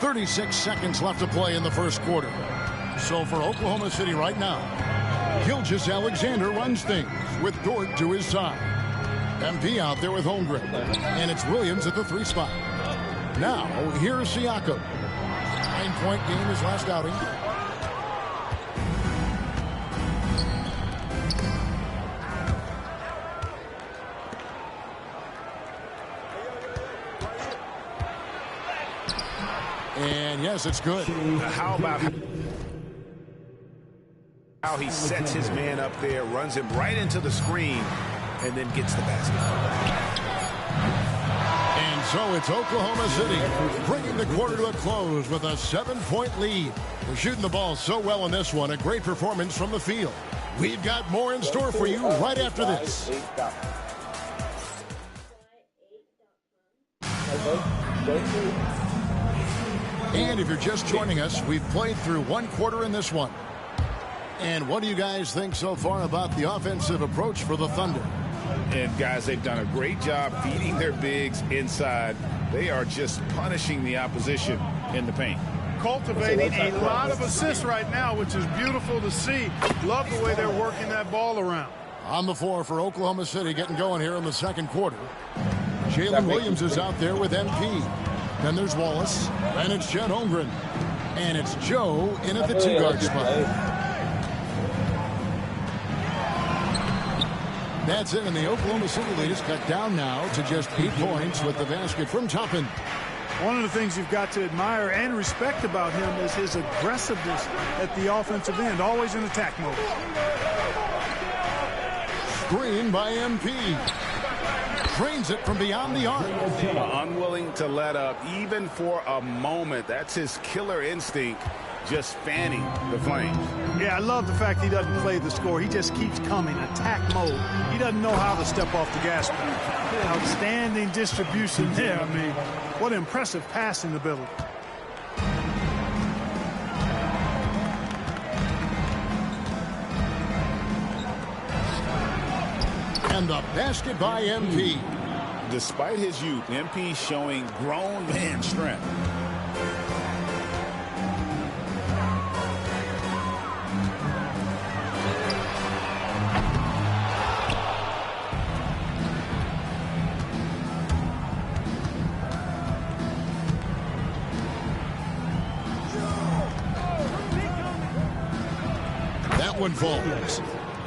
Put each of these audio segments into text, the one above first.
36 seconds left to play in the first quarter. So for Oklahoma City right now, Gilgeous-Alexander runs things with Dort to his side. MP out there with Holmgren. And it's Williams at the 3 spot. Now, here's Siakam. 9-point game his last outing. And yes, it's good. How about how he sets his man up there, runs him right into the screen, and then gets the basket. And so it's Oklahoma City bringing the quarter to a close with a 7-point lead. They're shooting the ball so well in this one. A great performance from the field. We've got more in store for you right after this. And if you're just joining us, we've played through 1 quarter in this one. And what do you guys think so far about the offensive approach for the Thunder? And guys, they've done a great job feeding their bigs inside. They are just punishing the opposition in the paint. Cultivating a lot of assists right now, which is beautiful to see. Love the way they're working that ball around. On the floor for Oklahoma City, getting going here in the second quarter. Jalen Williams is out there with MP. Then there's Wallace. Then it's Chet Holmgren. And it's Joe in at the 2-guard spot. That's it, and the Oklahoma City lead is cut down now to just 8 points with the basket from Toppin. One of the things you've got to admire and respect about him is his aggressiveness at the offensive end, always in attack mode. Screen by MP. Drains it from beyond the arc. Unwilling to let up even for a moment. That's his killer instinct, just fanning the flames. Yeah, I love the fact he doesn't play the score. He just keeps coming, attack mode. He doesn't know how to step off the gas pedal. Outstanding distribution there. I mean, what impressive passing ability. And the basket by MP. Despite his youth, MP showing grown man strength. That one falls.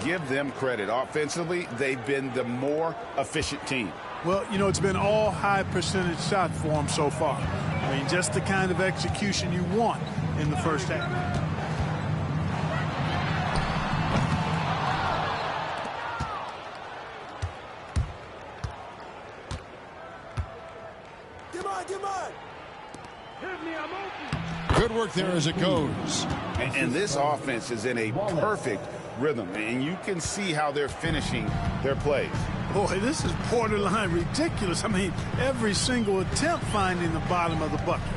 Give them credit. Offensively, they've been the more efficient team. Well, you know, it's been all high percentage shots for them so far. I mean, just the kind of execution you want in the first half. Good work there as it goes. And this offense is in a perfect rhythm, and you can see how they're finishing their plays. Boy, this is borderline ridiculous. I mean, every single attempt finding the bottom of the bucket.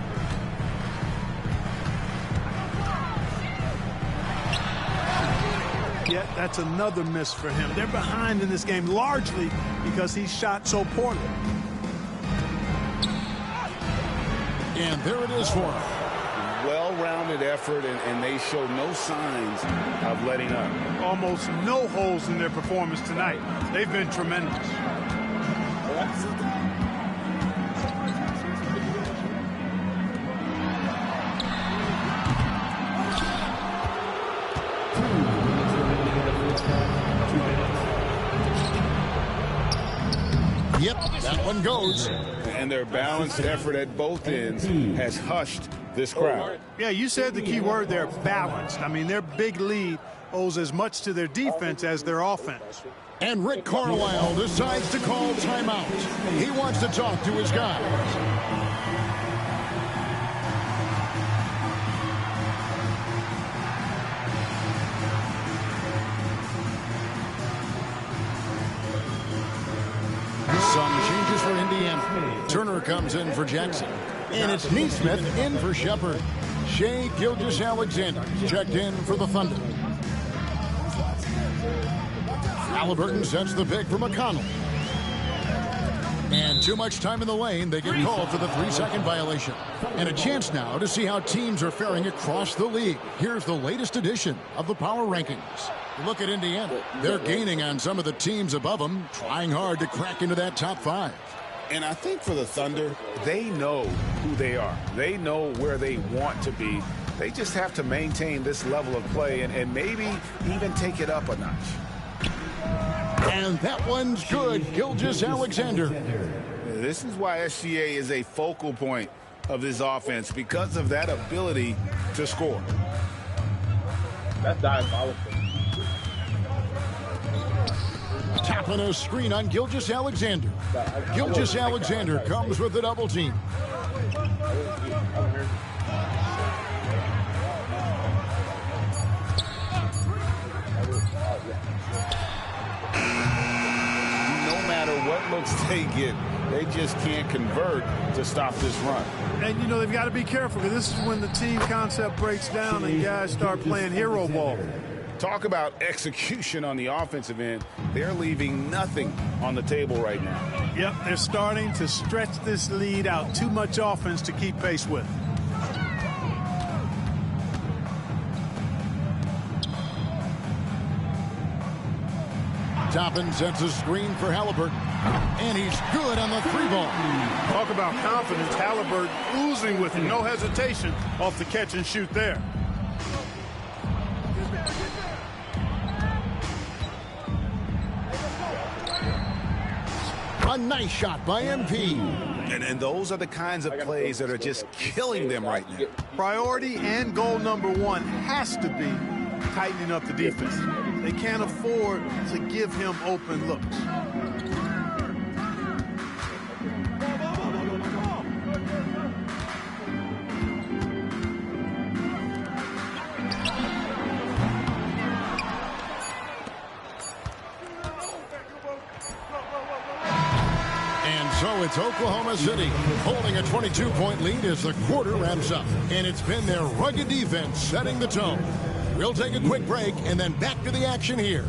Yet that's another miss for him. They're behind in this game largely because he shot so poorly. And there it is for him. Well-rounded effort, and they show no signs of letting up. Almost no holes in their performance tonight. They've been tremendous. Yep, that one goes. And their balanced effort at both ends has hushed this crowd. Yeah, you said the key word there, balanced. I mean, their big lead owes as much to their defense as their offense. And Rick Carlisle decides to call timeout. He wants to talk to his guys. Some changes for Indiana. Turner comes in for Jackson. And it's Neesmith in for Shepard. Shea Gilgeous-Alexander checked in for the Thunder. Halliburton sets the pick for McConnell. And too much time in the lane. They get called for the 3-second violation. And a chance now to see how teams are faring across the league. Here's the latest edition of the Power Rankings. Look at Indiana. They're gaining on some of the teams above them, trying hard to crack into that top 5. And I think for the Thunder, they know who they are. They know where they want to be. They just have to maintain this level of play and maybe even take it up a notch. And that one's good. Gilgeous-Alexander. This is why SGA is a focal point of this offense, because of that ability to score. That's diabolical. Tapping a screen on Gilgeous-Alexander. Gilgeous-Alexander comes with the double team. No matter what looks they get, they just can't convert to stop this run. And, you know, they've got to be careful, because this is when the team concept breaks down and guys start playing hero ball. Talk about execution on the offensive end. They're leaving nothing on the table right now. Yep, they're starting to stretch this lead out. Too much offense to keep pace with. Toppin sets a screen for Halliburton. And he's good on the 3-ball. Talk about confidence. Halliburton oozing with it. No hesitation off the catch and shoot there. A nice shot by MP. And those are the kinds of plays that are just killing them right now. Priority and goal number 1 has to be tightening up the defense. They can't afford to give him open looks. So it's Oklahoma City holding a 22-point lead as the quarter wraps up. And it's been their rugged defense setting the tone. We'll take a quick break and then back to the action here.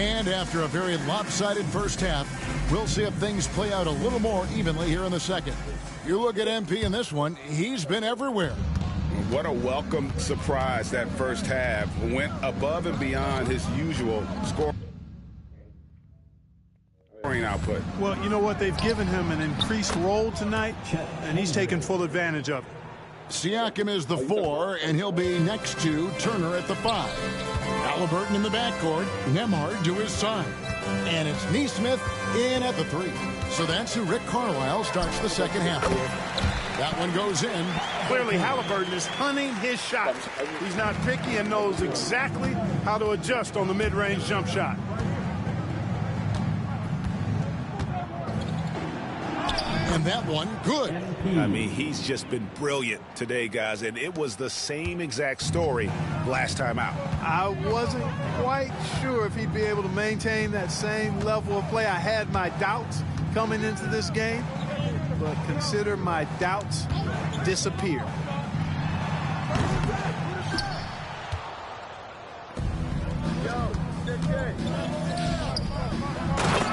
And after a very lopsided first half, we'll see if things play out a little more evenly here in the second. You look at MP in this one, he's been everywhere. What a welcome surprise that first half. Went above and beyond his usual scoring output. Well, you know what? They've given him an increased role tonight, and he's taken full advantage of it. Siakam is the 4, and he'll be next to Turner at the 5. Halliburton in the backcourt, Nembhard to his side. And it's Nesmith in at the 3. So that's who Rick Carlisle starts the second half with. That one goes in. Clearly, Halliburton is hunting his shots. He's not picky and knows exactly how to adjust on the mid-range jump shot. And that one, good. I mean, he's just been brilliant today, guys, and it was the same exact story last time out. I wasn't quite sure if he'd be able to maintain that same level of play. I had my doubts coming into this game, but consider my doubts disappeared.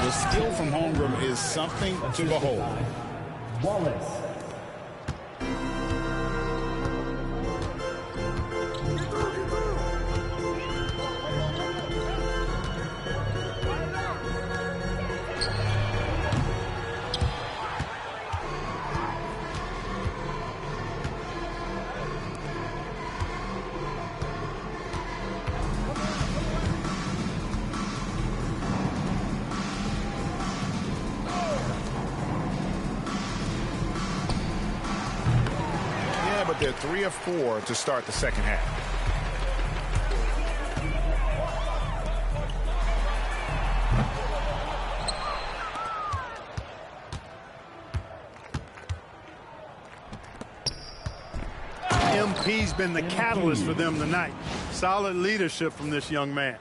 The skill from Holmgren is something to behold. Wallace. They're 3 of 4 to start the second half. MP's been the catalyst for them tonight. Solid leadership from this young man.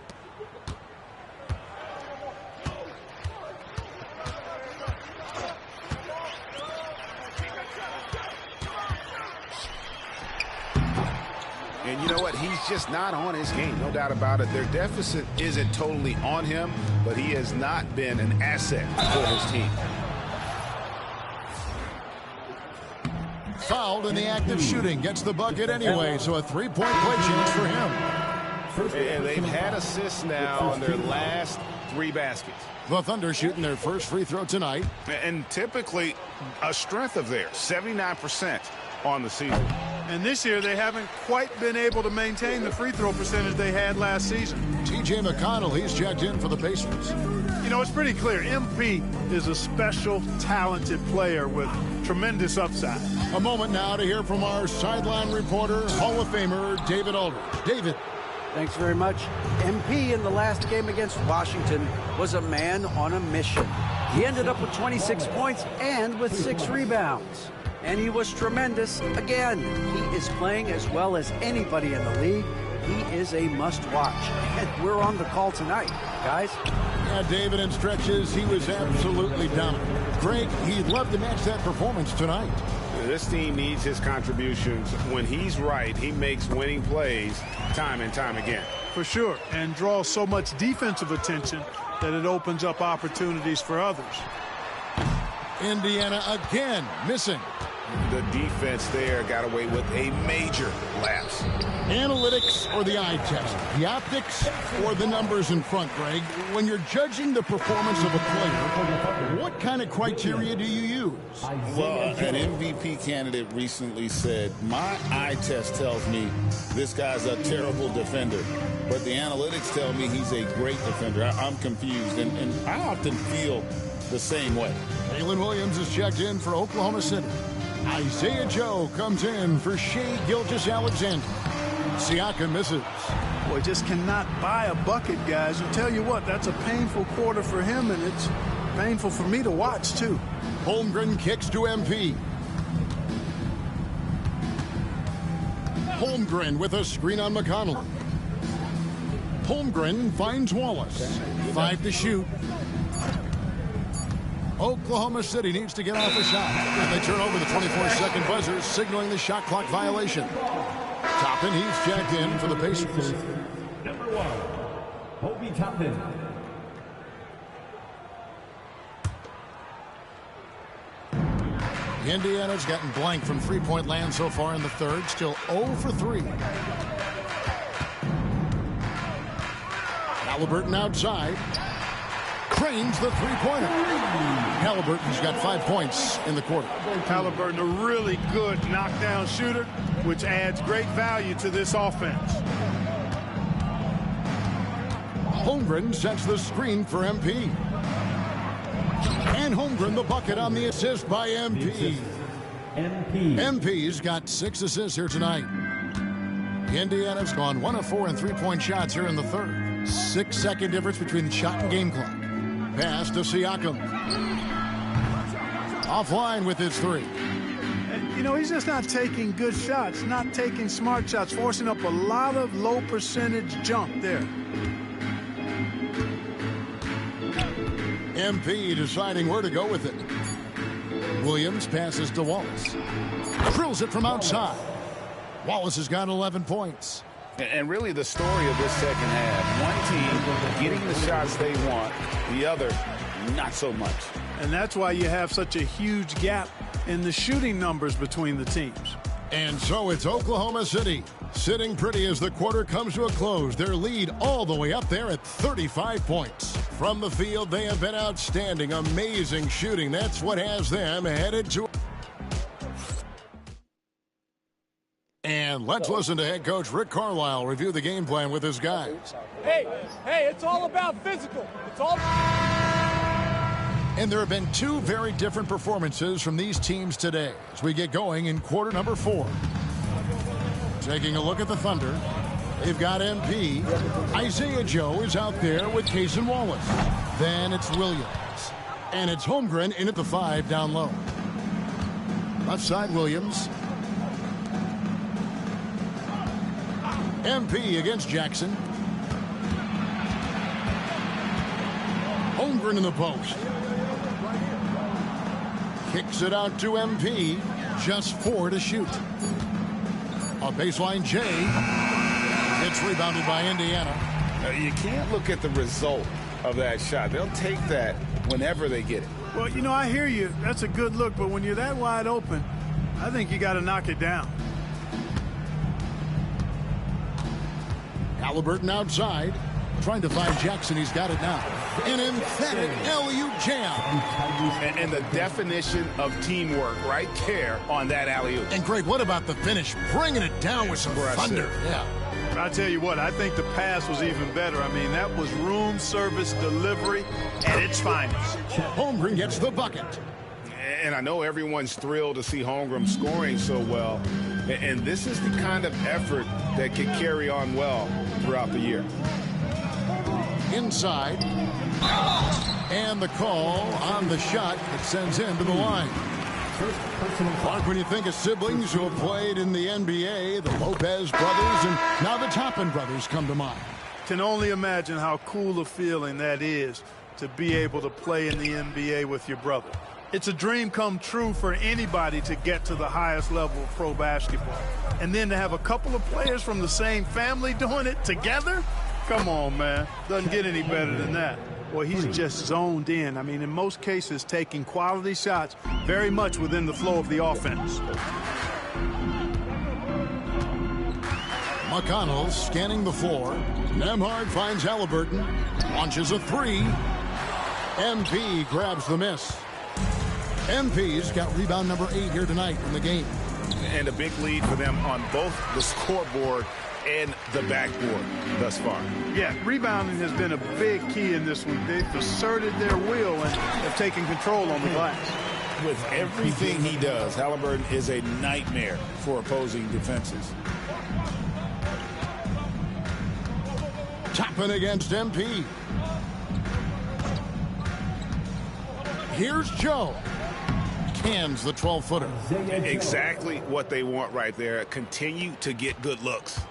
And you know what? He's just not on his game, no doubt about it. Their deficit isn't totally on him, but he has not been an asset for his team. Fouled in the act of shooting. Gets the bucket anyway, so a three-point play chance for him. And they've had assists now on their last 3 baskets. The Thunder shooting their first free throw tonight. And typically a strength of theirs, 79% on the season. And this year they haven't quite been able to maintain the free throw percentage they had last season. T.J. McConnell, he's checked in for the Pacers. You know, it's pretty clear. MP is a special, talented player with tremendous upside. A moment now to hear from our sideline reporter, Hall of Famer David Aldridge. David. Thanks very much. MP in the last game against Washington was a man on a mission. He ended up with 26 points and with 6 rebounds. And he was tremendous again. He is playing as well as anybody in the league. He is a must-watch. And we're on the call tonight, guys. Yeah, David, in stretches, he was absolutely dominant. Greg, he'd love to match that performance tonight. This team needs his contributions. When he's right, he makes winning plays time and time again. For sure, and draws so much defensive attention that it opens up opportunities for others. Indiana again missing. The defense there got away with a major lapse. Analytics or the eye test? The optics or the numbers in front, Greg? When you're judging the performance of a player, what kind of criteria do you use? Well, an MVP candidate recently said, my eye test tells me this guy's a terrible defender, but the analytics tell me he's a great defender. I'm confused, and I often feel the same way. Jalen Williams is checked in for Oklahoma City. Isaiah Joe comes in for Shai Gilgeous-Alexander. Siakam misses. Boy, just cannot buy a bucket, guys. I'll tell you what, that's a painful quarter for him, and it's painful for me to watch, too. Holmgren kicks to MP. Holmgren with a screen on McConnell. Holmgren finds Wallace. 5 to shoot. Oklahoma City needs to get off a shot. And they turn over the 24-second buzzer, signaling the shot clock violation. Toppin, he's checked in for the Pacers. Number 1, Obi Toppin. Indiana's gotten blank from three-point land so far in the third. Still 0 for 3. Halliburton outside. Cranes the three-pointer. Halliburton's got 5 points in the quarter. Halliburton, a really good knockdown shooter, which adds great value to this offense. Holmgren sets the screen for MP. And Holmgren the bucket on the assist by MP. MP's got 6 assists here tonight. Indiana's gone 1 of 4 in three-point shots here in the third. 6-second difference between the shot and game clock. Pass to Siakam. Offline with his 3. And, you know, he's just not taking good shots, not taking smart shots, forcing up a lot of low percentage jump there. MP deciding where to go with it. Williams passes to Wallace. Drills it from outside. Wallace has got 11 points. And really the story of this second half, one team getting the shots they want, the other not so much. And that's why you have such a huge gap in the shooting numbers between the teams. And so it's Oklahoma City sitting pretty as the quarter comes to a close. Their lead all the way up there at 35 points. From the field, they have been outstanding. Amazing shooting. That's what has them headed to... And let's listen to head coach Rick Carlisle review the game plan with his guys. Hey, it's all about physical. It's all... And there have been 2 very different performances from these teams today as we get going in quarter number 4. Taking a look at the Thunder, they've got MP. Isaiah Joe is out there with Case and Wallace. Then it's Williams. And it's Holmgren in at the 5 down low. Left side Williams. MP against Jackson. Holmgren in the post. Kicks it out to MP. Just 4 to shoot. A baseline J. It's rebounded by Indiana. You can't look at the result of that shot. They'll take that whenever they get it. Well, you know, I hear you. That's a good look, but when you're that wide open, I think you got to knock it down. Halliburton outside, trying to find Jackson. He's got it now. An emphatic LU jam. And the definition of teamwork right there on that alley-oop. And Greg, what about the finish? Bringing it down with some thunder. Yeah. I tell you what, I think the pass was even better. I mean, that was room service delivery at its finest. Holmgren gets the bucket. And I know everyone's thrilled to see Holmgren scoring so well. And this is the kind of effort that can carry on well throughout the year. Inside. And the call on the shot that sends him to the line. Mark, when you think of siblings who have played in the NBA, the Lopez brothers and now the Toppin brothers come to mind. Can only imagine how cool a feeling that is to be able to play in the NBA with your brother. It's a dream come true for anybody to get to the highest level of pro basketball. And then to have a couple of players from the same family doing it together? Come on, man. Doesn't get any better than that. Well, he's just zoned in. I mean, in most cases, taking quality shots very much within the flow of the offense. McConnell scanning the floor. Nembhard finds Halliburton. Launches a 3. MP grabs the miss. MP's got rebound number 8 here tonight in the game. And a big lead for them on both the scoreboard and the backboard thus far. Yeah, rebounding has been a big key in this week. They've asserted their will and have taken control on the glass. With everything he does, Halliburton is a nightmare for opposing defenses. Toppin against MP. Here's Joe. Cans the 12-footer. Exactly what they want right there. Continue to get good looks.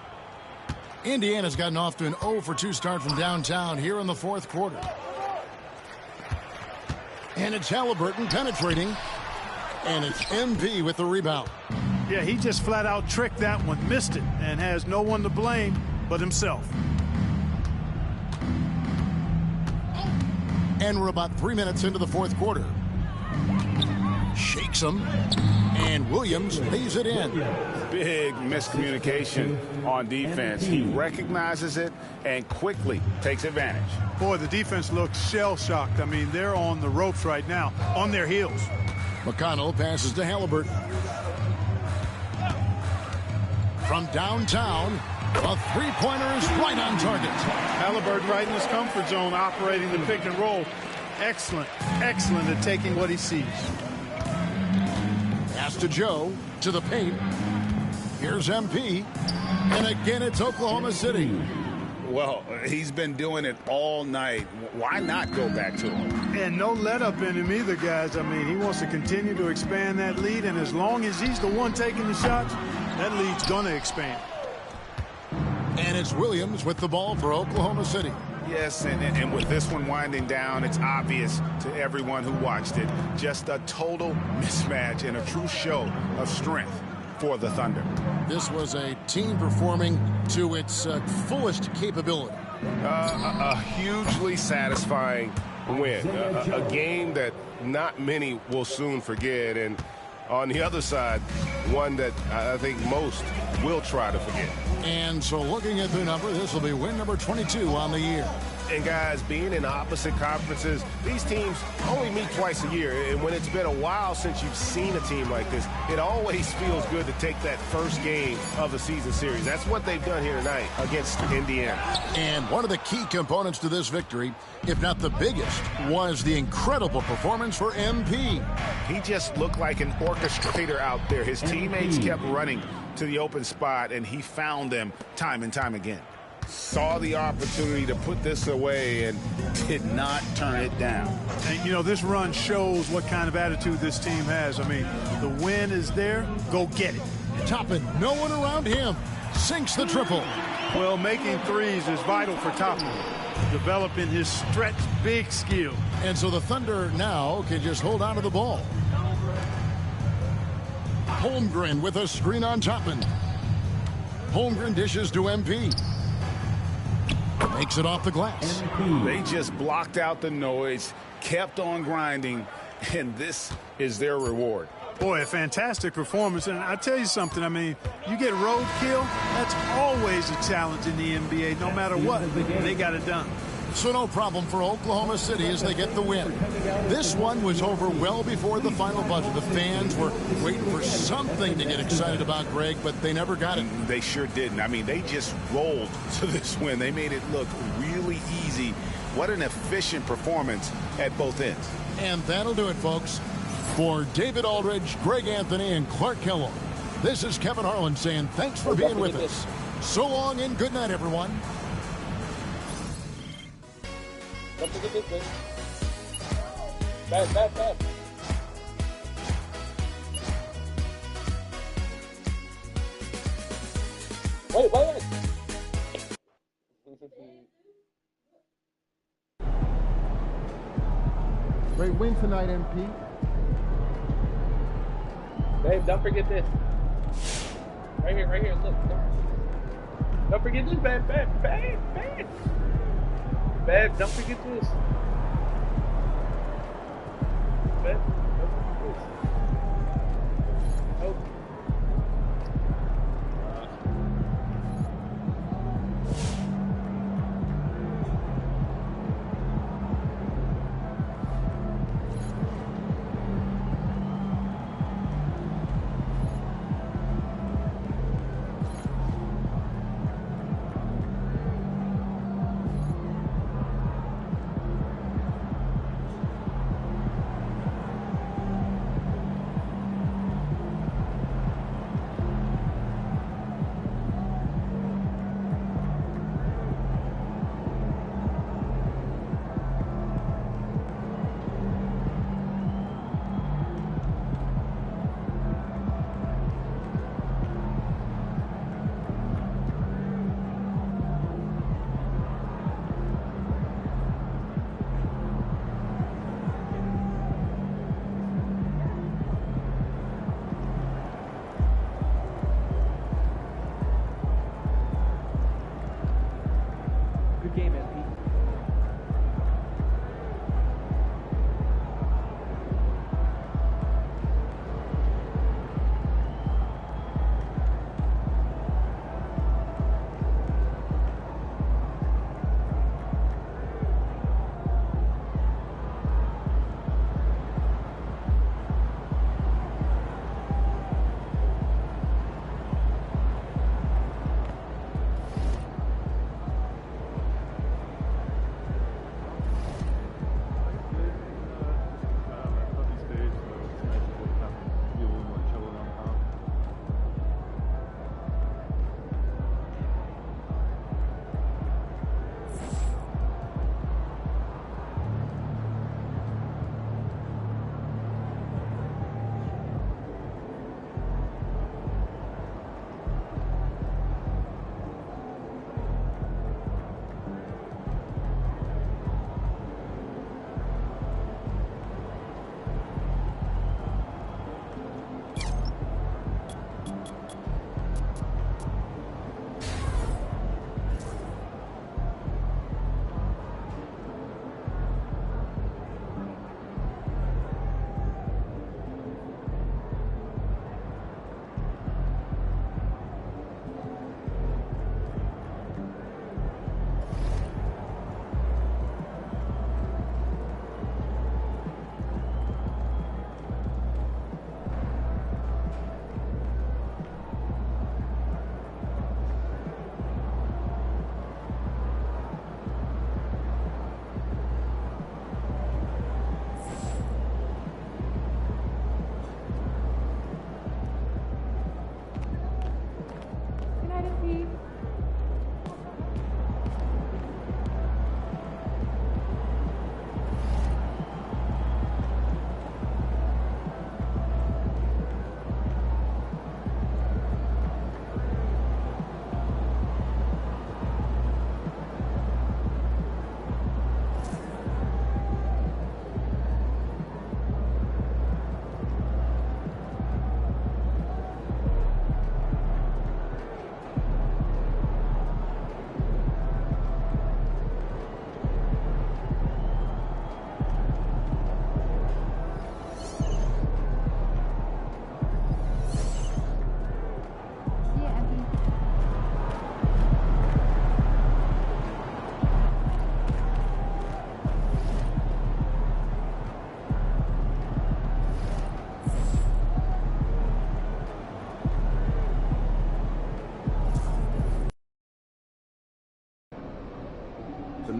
Indiana's gotten off to an 0-for-2 start from downtown here in the 4th quarter. And it's Halliburton penetrating. And it's MP with the rebound. Yeah, he just flat out tricked that one, missed it, and has no one to blame but himself. And we're about 3 minutes into the 4th quarter. Shakes him. And Williams lays it in. Big miscommunication on defense. He recognizes it and quickly takes advantage. Boy, the defense looks shell-shocked. I mean, they're on the ropes right now, on their heels. McConnell passes to Halliburton. From downtown, a three-pointer is right on target. Halliburton right in his comfort zone, operating the pick and roll. Excellent, excellent at taking what he sees. Pass to Joe, to the paint. Here's MP. And again, it's Oklahoma City. Well, he's been doing it all night. Why not go back to him? And no let-up in him either, guys. I mean, he wants to continue to expand that lead, and as long as he's the one taking the shots, that lead's going to expand. And it's Williams with the ball for Oklahoma City. Yes, and with this one winding down, it's obvious to everyone who watched it. Just a total mismatch and a true show of strength for the Thunder. This was a team performing to its fullest capability. A hugely satisfying win. A game that not many will soon forget. And on the other side, one that I think most will try to forget. And so looking at the number, this will be win number 22 on the year. And guys, being in opposite conferences, these teams only meet twice a year. And when it's been a while since you've seen a team like this, it always feels good to take that first game of the season series. That's what they've done here tonight against Indiana. And one of the key components to this victory, if not the biggest, was the incredible performance for MP. He just looked like an orchestrator out there. His teammates kept running to the open spot, and he found them time and time again. Saw the opportunity to put this away and did not turn it down. And, you know, this run shows what kind of attitude this team has. I mean, the win is there. Go get it. Toppin, no one around him. Sinks the triple. Well, making threes is vital for Toppin, developing his stretch big skill. And so the Thunder now can just hold on to the ball. Holmgren with a screen on Toppin. Holmgren dishes to MP. Makes it off the glass. They just blocked out the noise, kept on grinding, and this is their reward. Boy, a fantastic performance. And I tell you something, I mean, you get roadkill, that's always a challenge in the NBA. No matter what, they got it done. So no problem for Oklahoma City as they get the win. This one was over well before the final buzzer. The fans were waiting for something to get excited about, Greg, but they never got it. They sure didn't. I mean, they just rolled to this win. They made it look really easy. What an efficient performance at both ends. And that'll do it, folks. For David Aldridge, Greg Anthony, and Clark Kellogg, this is Kevin Harlan saying thanks for being with us. So long and good night, everyone. Don't forget this thing. Bad. Wait. Great win tonight, MP. Babe, don't forget this. Right here, look. Don't forget this, babe. Babe, don't forget this. Babe, don't forget this. Oh.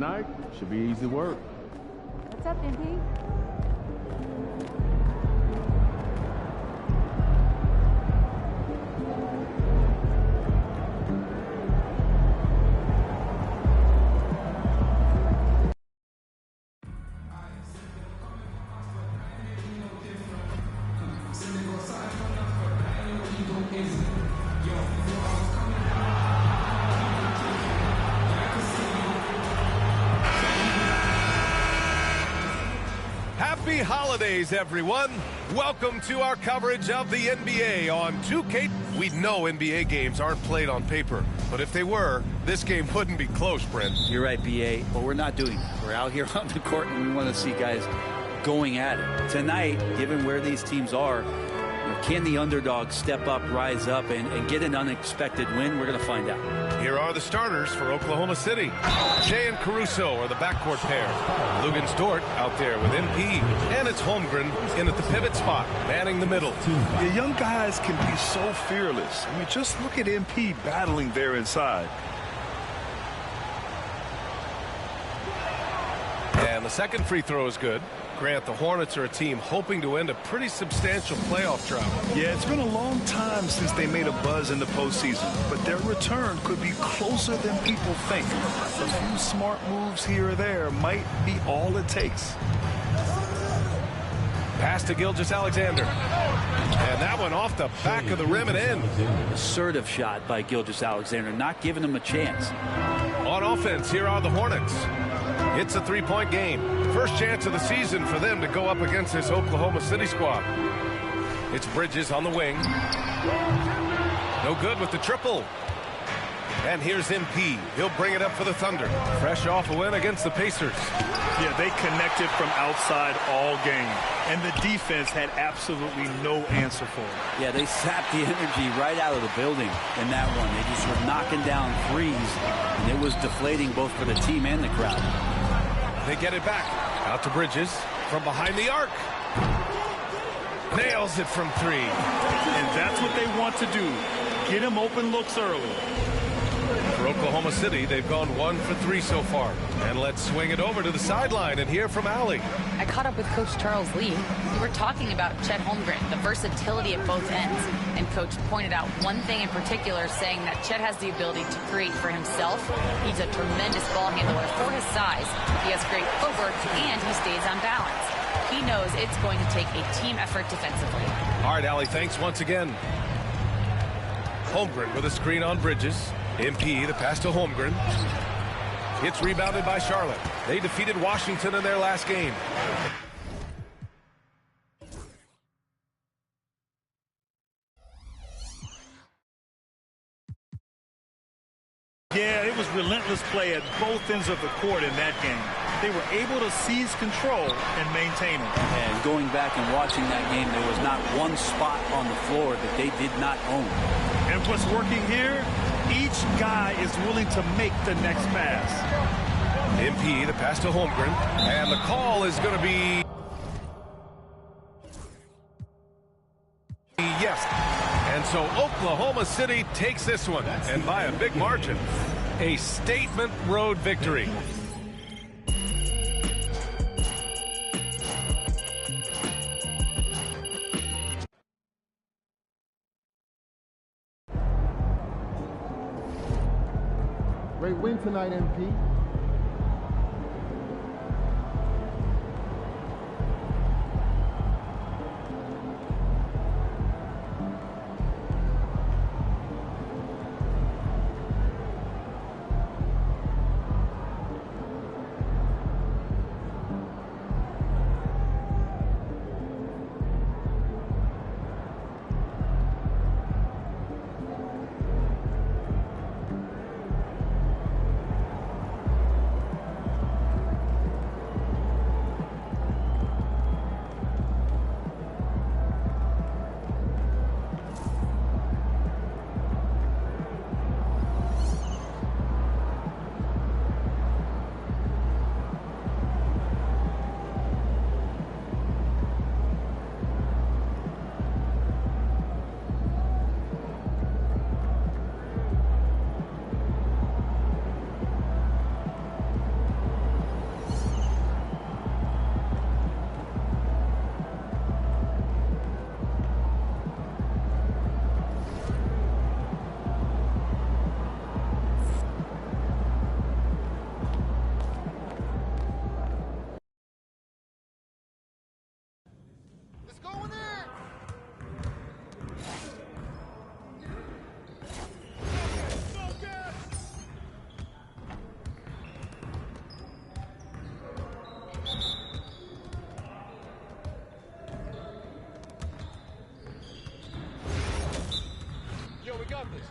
tonight should be easy work. What's up, MP? Happy holidays, everyone. Welcome to our coverage of the NBA on 2K. We know NBA games aren't played on paper, but if they were, this game wouldn't be close, Brent. You're right, BA, but we're not doing that. We're out here on the court, and we want to see guys going at it. Tonight, given where these teams are, can the underdog step up, rise up, and get an unexpected win? We're going to find out. Here are the starters for Oklahoma City. Shea and Caruso are the backcourt pair. Lugens Dort out there with MP. And it's Holmgren in at the pivot spot, manning the middle. The young guys can be so fearless. I mean, just look at MP battling there inside. And the second free throw is good. Grant, the Hornets are a team hoping to end a pretty substantial playoff drought. Yeah, it's been a long time since they made a buzz in the postseason, but their return could be closer than people think. A few smart moves here or there might be all it takes. Pass to Gilgeous-Alexander. And that one off the back of the rim and in. Assertive shot by Gilgeous-Alexander, not giving him a chance. On offense, here are the Hornets. It's a three-point game. First chance of the season for them to go up against this Oklahoma City squad. It's Bridges on the wing. No good with the triple. And here's MP. He'll bring it up for the Thunder. Fresh off a win against the Pacers. Yeah, they connected from outside all game. And the defense had absolutely no answer for it. Yeah, they sapped the energy right out of the building in that one. They just were knocking down threes, and it was deflating both for the team and the crowd. They get it back. Out to Bridges from behind the arc. Nails it from three. And that's what they want to do. Get him open looks early. For Oklahoma City, they've gone 1 for 3 so far. And let's swing it over to the sideline and hear from Allie. I caught up with Coach Charles Lee. We were talking about Chet Holmgren, the versatility at both ends. And Coach pointed out one thing in particular, saying that Chet has the ability to create for himself. He's a tremendous ball handler for his size. He has great footwork, and he stays on balance. He knows it's going to take a team effort defensively. All right, Allie, thanks once again. Holmgren with a screen on Bridges. MP, the pass to Holmgren. It's rebounded by Charlotte. They defeated Washington in their last game. Yeah, it was relentless play at both ends of the court in that game. They were able to seize control and maintain it. And going back and watching that game, there was not one spot on the floor that they did not own. And what's working here? Each guy is willing to make the next pass. MP, the pass to Holmgren. And the call is going to be... yes. And so Oklahoma City takes this one. And by a big margin. A statement road victory. Great win tonight, MP.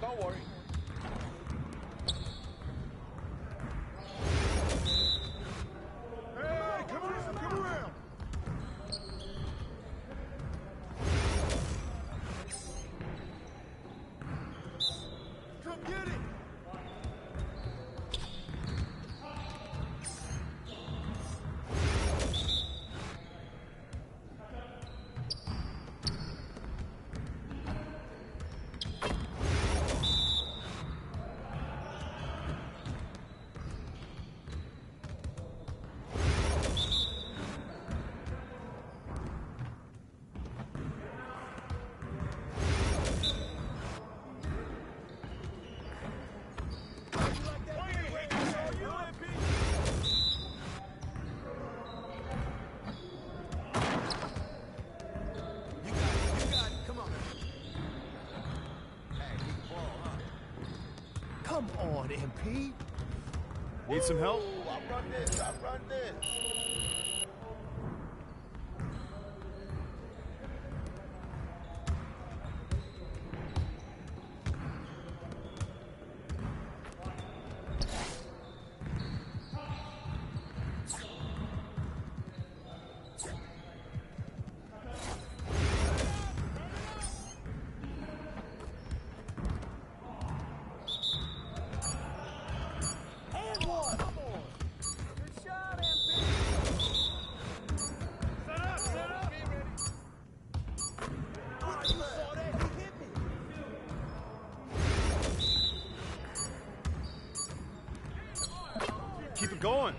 Don't worry. Hey, come around, come around. Come get it. Come on, MP. Need some help? I run this. I run this. Keep it going.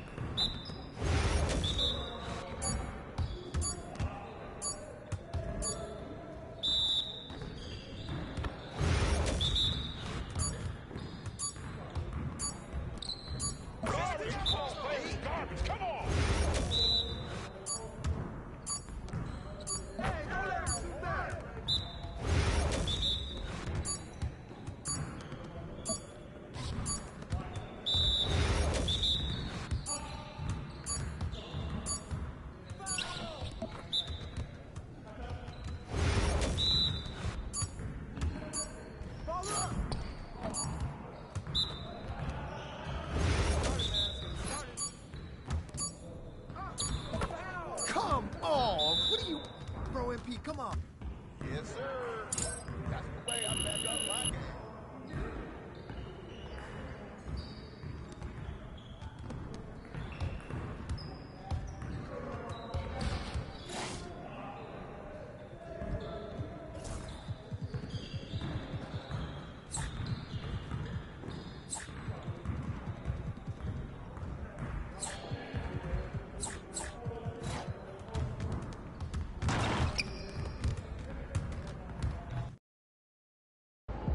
Come on. Come on. What are you, bro, MP? Come on. Yes, sir. That's the way I'm back up my game.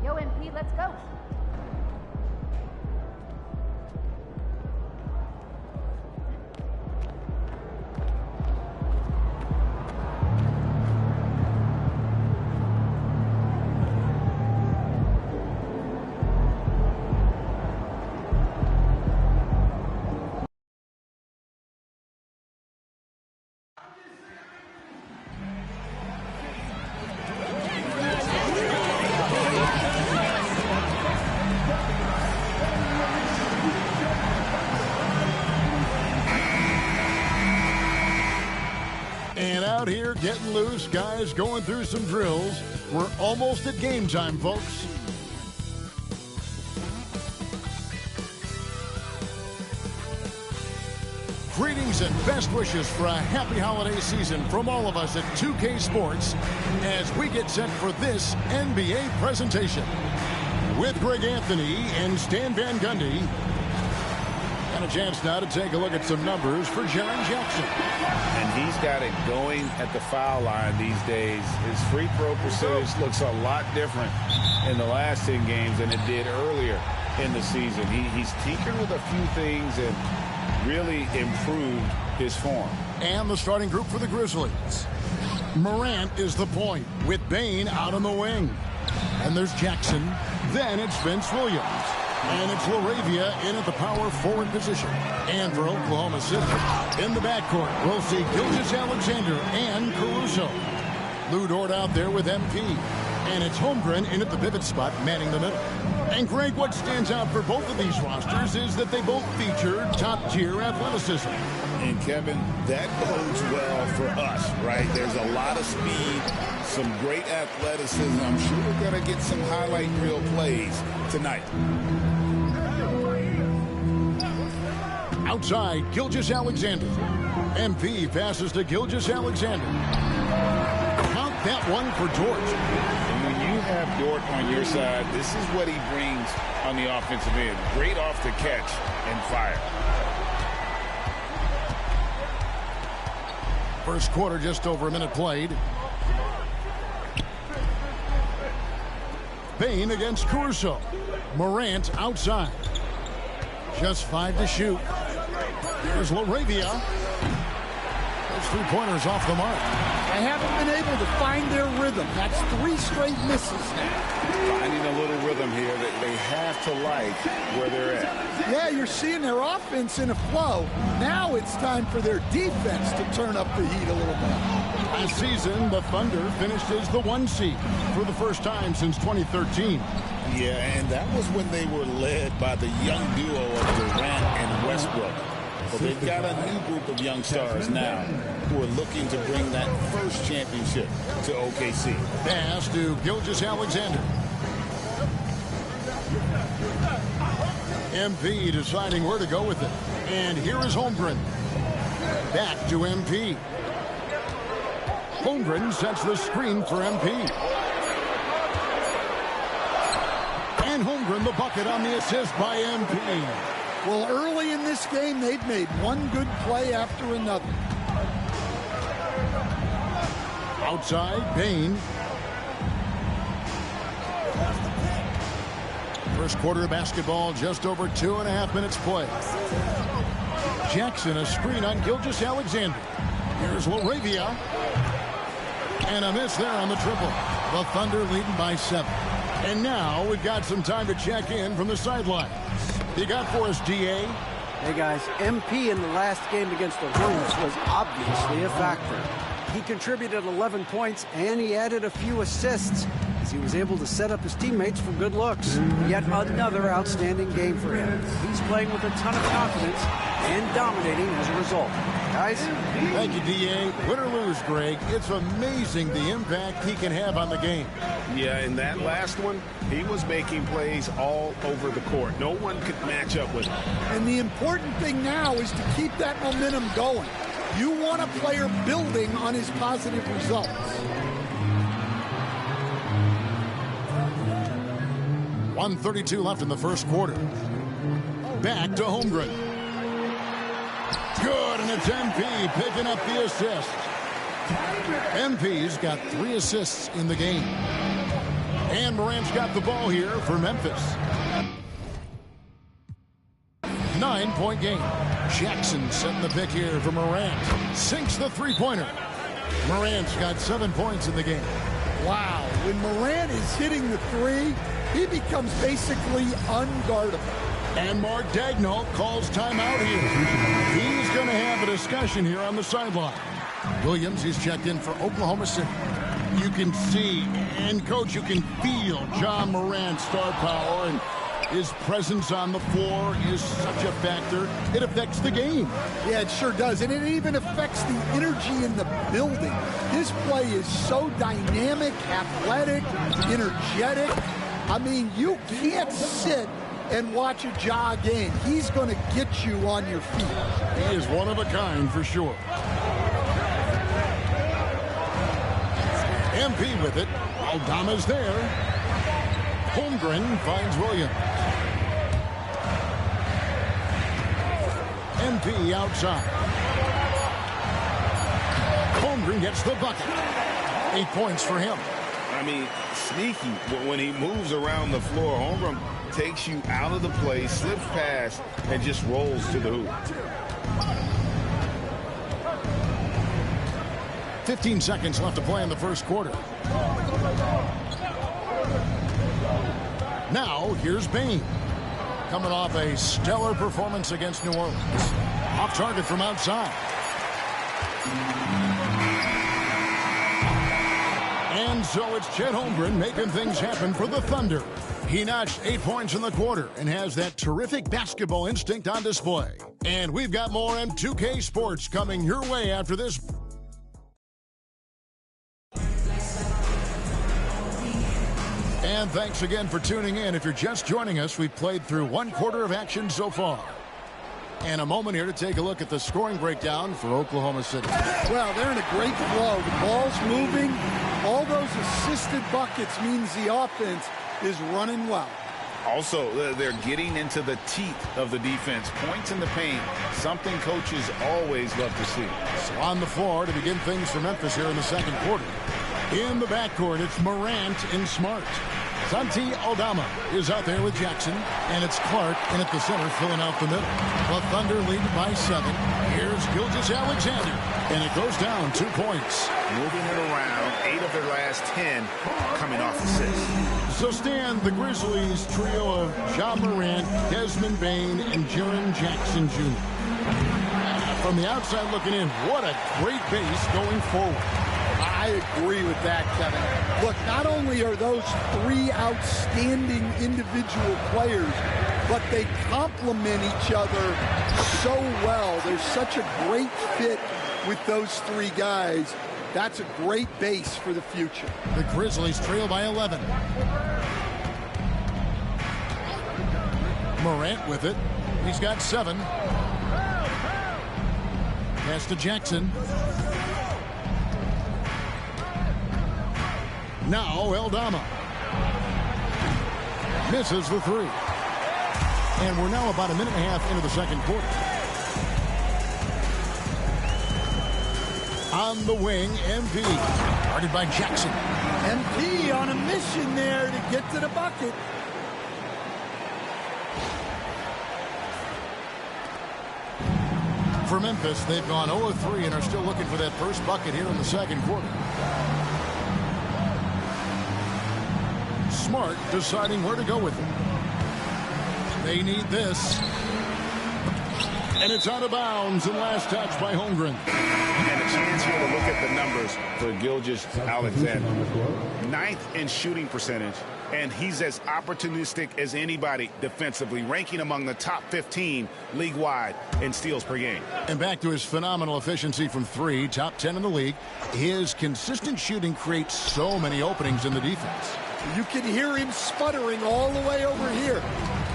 Yo, MP, let's go. And out here getting loose, guys going through some drills. We're almost at game time, folks. Greetings and best wishes for a happy holiday season from all of us at 2K Sports as we get set for this NBA presentation. With Greg Anthony and Stan Van Gundy. And a chance now to take a look at some numbers for Jaren Jackson. And he's got it going at the foul line these days. His free throw percentage looks a lot different in the last 10 games than it did earlier in the season. He's tinkered with a few things and really improved his form. And the starting group for the Grizzlies. Morant is the point with Bane out on the wing. And there's Jackson. Then it's Vince Williams. And it's LaRavia in at the power forward position. And for Oklahoma City, in the backcourt, we'll see Gilgeous-Alexander and Caruso. Lou Dort out there with MP. And it's Holmgren in at the pivot spot, manning the middle. And Greg, what stands out for both of these rosters is that they both feature top-tier athleticism. And Kevin, that bodes well for us, right? There's a lot of speed, some great athleticism. I'm sure we're going to get some highlight reel plays tonight. Outside, Gilgeous-Alexander. MP passes to Gilgeous-Alexander. Count that one for Dort. And when you have Dort on your side, this is what he brings on the offensive end. Great off the catch and fire. First quarter, just over a minute played. Bain against Caruso. Morant outside. Just 5 to shoot. Here's LaRavia. Those three-pointers off the mark. They haven't been able to find their rhythm. That's 3 straight misses now. Finding a little rhythm here that they have to like where they're at. Yeah, you're seeing their offense in a flow. Now it's time for their defense to turn up the heat a little bit. Last season, the Thunder finished as the 1 seed for the first time since 2013. Yeah, and that was when they were led by the young duo of Durant and Westbrook. But they've got a new group of young stars now who are looking to bring that first championship to OKC. Pass to Gilgeous-Alexander. MP deciding where to go with it. And here is Holmgren. Back to MP. Holmgren sets the screen for MP. And Holmgren the bucket on the assist by MP. Well, early in this game, they've made one good play after another. Outside, Bain. First quarter of basketball, just over 2.5 minutes play. Jackson, a screen on Gilgeous-Alexander. Here's LaRavia. And a miss there on the triple. The Thunder leading by 7. And now we've got some time to check in from the sideline. You got for us, DA? Hey, guys, MP in the last game against the Wolves was obviously a factor. He contributed 11 points, and he added a few assists as he was able to set up his teammates for good looks. Yet another outstanding game for him. He's playing with a ton of confidence and dominating as a result. Guys? Thank you, DA. Win or lose, Greg, it's amazing the impact he can have on the game. Yeah, in that last one, he was making plays all over the court. No one could match up with him. And the important thing now is to keep that momentum going. You want a player building on his positive results. .132 left in the first quarter. Back to Holmgren. Good, and it's MP picking up the assist. MP's got 3 assists in the game. And Morant's got the ball here for Memphis. 9-point game. Jackson setting the pick here for Morant. Sinks the three-pointer. Morant's got 7 points in the game. Wow, when Morant is hitting the 3, he becomes basically unguardable. And Mark Daigneault calls timeout here. He's going to have a discussion here on the sideline. Williams is checked in for Oklahoma City. You can see, and Coach, you can feel John Morant's star power, and his presence on the floor is such a factor. It affects the game. Yeah, it sure does. And it even affects the energy in the building. His play is so dynamic, athletic, energetic. I mean, you can't sit and watch a Ja game. He's going to get you on your feet. He is one of a kind for sure. MP with it. Aldama's there. Holmgren finds Williams. MP outside. Holmgren gets the bucket. 8 points for him. I mean, sneaky. But when he moves around the floor, Holmgren takes you out of the play, slips past, and just rolls to the hoop. 15 seconds left to play in the first quarter. Now, here's Bain. Coming off a stellar performance against New Orleans. Off target from outside. And So it's Chet Holmgren making things happen for the Thunder. He notched 8 points in the quarter and has that terrific basketball instinct on display. And we've got more M2K Sports coming your way after this. And thanks again for tuning in. If you're just joining us, we've played through 1 quarter of action so far. And a moment here to take a look at the scoring breakdown for Oklahoma City. Well, they're in a great flow. The ball's moving. All those assisted buckets means the offense is running well. Also, they're getting into the teeth of the defense. Points in the paint, something coaches always love to see. So on the floor to begin things for Memphis here in the second quarter. In the backcourt, it's Morant and Smart. Santi Aldama is out there with Jackson, and it's Clark in at the center filling out the middle. The Thunder lead by 7. Here's Gilgeous-Alexander, and it goes down 2 points. Moving it around, 8 of their last 10 coming off assists. So Stan, the Grizzlies trio of Ja Morant, Desmond Bane, and Jaren Jackson Jr. From the outside looking in, what a great base going forward. I agree with that, Kevin. Look, not only are those 3 outstanding individual players, but they complement each other so well. There's such a great fit with those 3 guys. That's a great base for the future. The Grizzlies trail by 11. Morant with it. He's got 7. Pass to Jackson. Now Aldama misses the 3. And we're now about a minute and a half into the second quarter. On the wing, MP. Guarded by Jackson. MP on a mission there to get to the bucket. For Memphis, they've gone 0-3 and are still looking for that first bucket here in the second quarter. Smart deciding where to go with it. They need this. And it's out of bounds and last touch by Holmgren. And a chance here to look at the numbers for Gilgeous-Alexander. 9th in shooting percentage, and he's as opportunistic as anybody defensively, ranking among the top 15 league-wide in steals per game. And back to his phenomenal efficiency from 3, top 10 in the league. His consistent shooting creates so many openings in the defense. You can hear him sputtering all the way over here.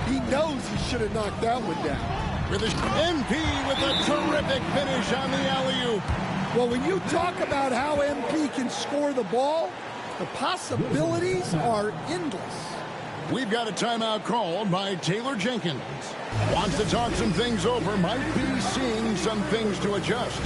He knows he should have knocked that one down. With his MP with a terrific finish on the alley-oop. Well, when you talk about how MP can score the ball, the possibilities are endless. We've got a timeout called by Taylor Jenkins. Wants to talk some things over, might be seeing some things to adjust.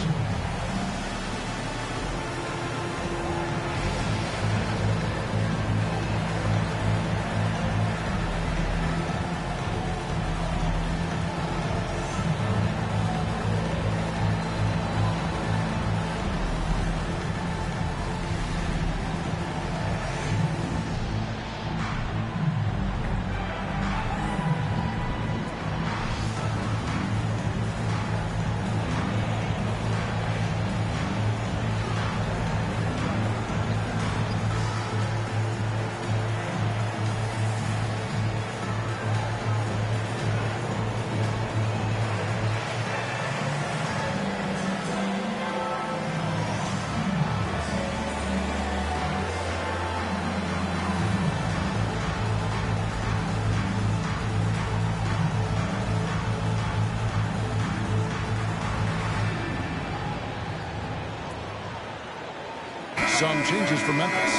Some changes for Memphis.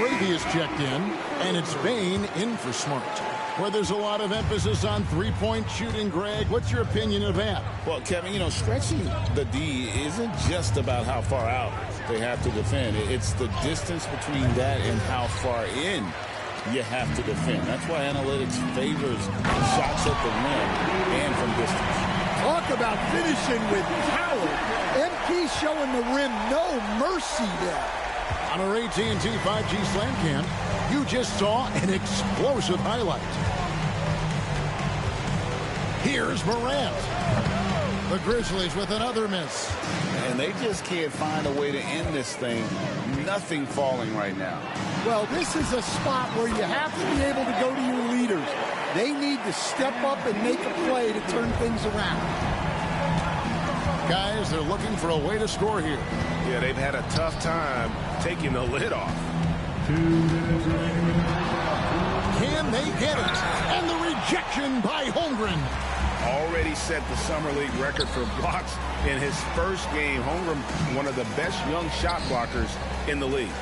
Arabia's checked in, and it's Bane in for Smart. Where there's a lot of emphasis on three-point shooting, Greg, what's your opinion of that? Well, Kevin, you know, stretching the D isn't just about how far out they have to defend. It's the distance between that and how far in you have to defend. That's why analytics favors shots at the rim and from distance. Talk about finishing with power. MP showing the rim no mercy there. On our AT&T 5G Slam Cam, you just saw an explosive highlight. Here's Morant. The Grizzlies with another miss. and they just can't find a way to end this thing. Nothing falling right now. Well, this is a spot where you have to be able to go to your leaders. They need to step up and make a play to turn things around. Guys, they're looking for a way to score here. Yeah, they've had a tough time taking the lid off. Can they get it? And the rejection by Holmgren. Already set the Summer League record for blocks in his first game. Holmgren, one of the best young shot blockers in the league.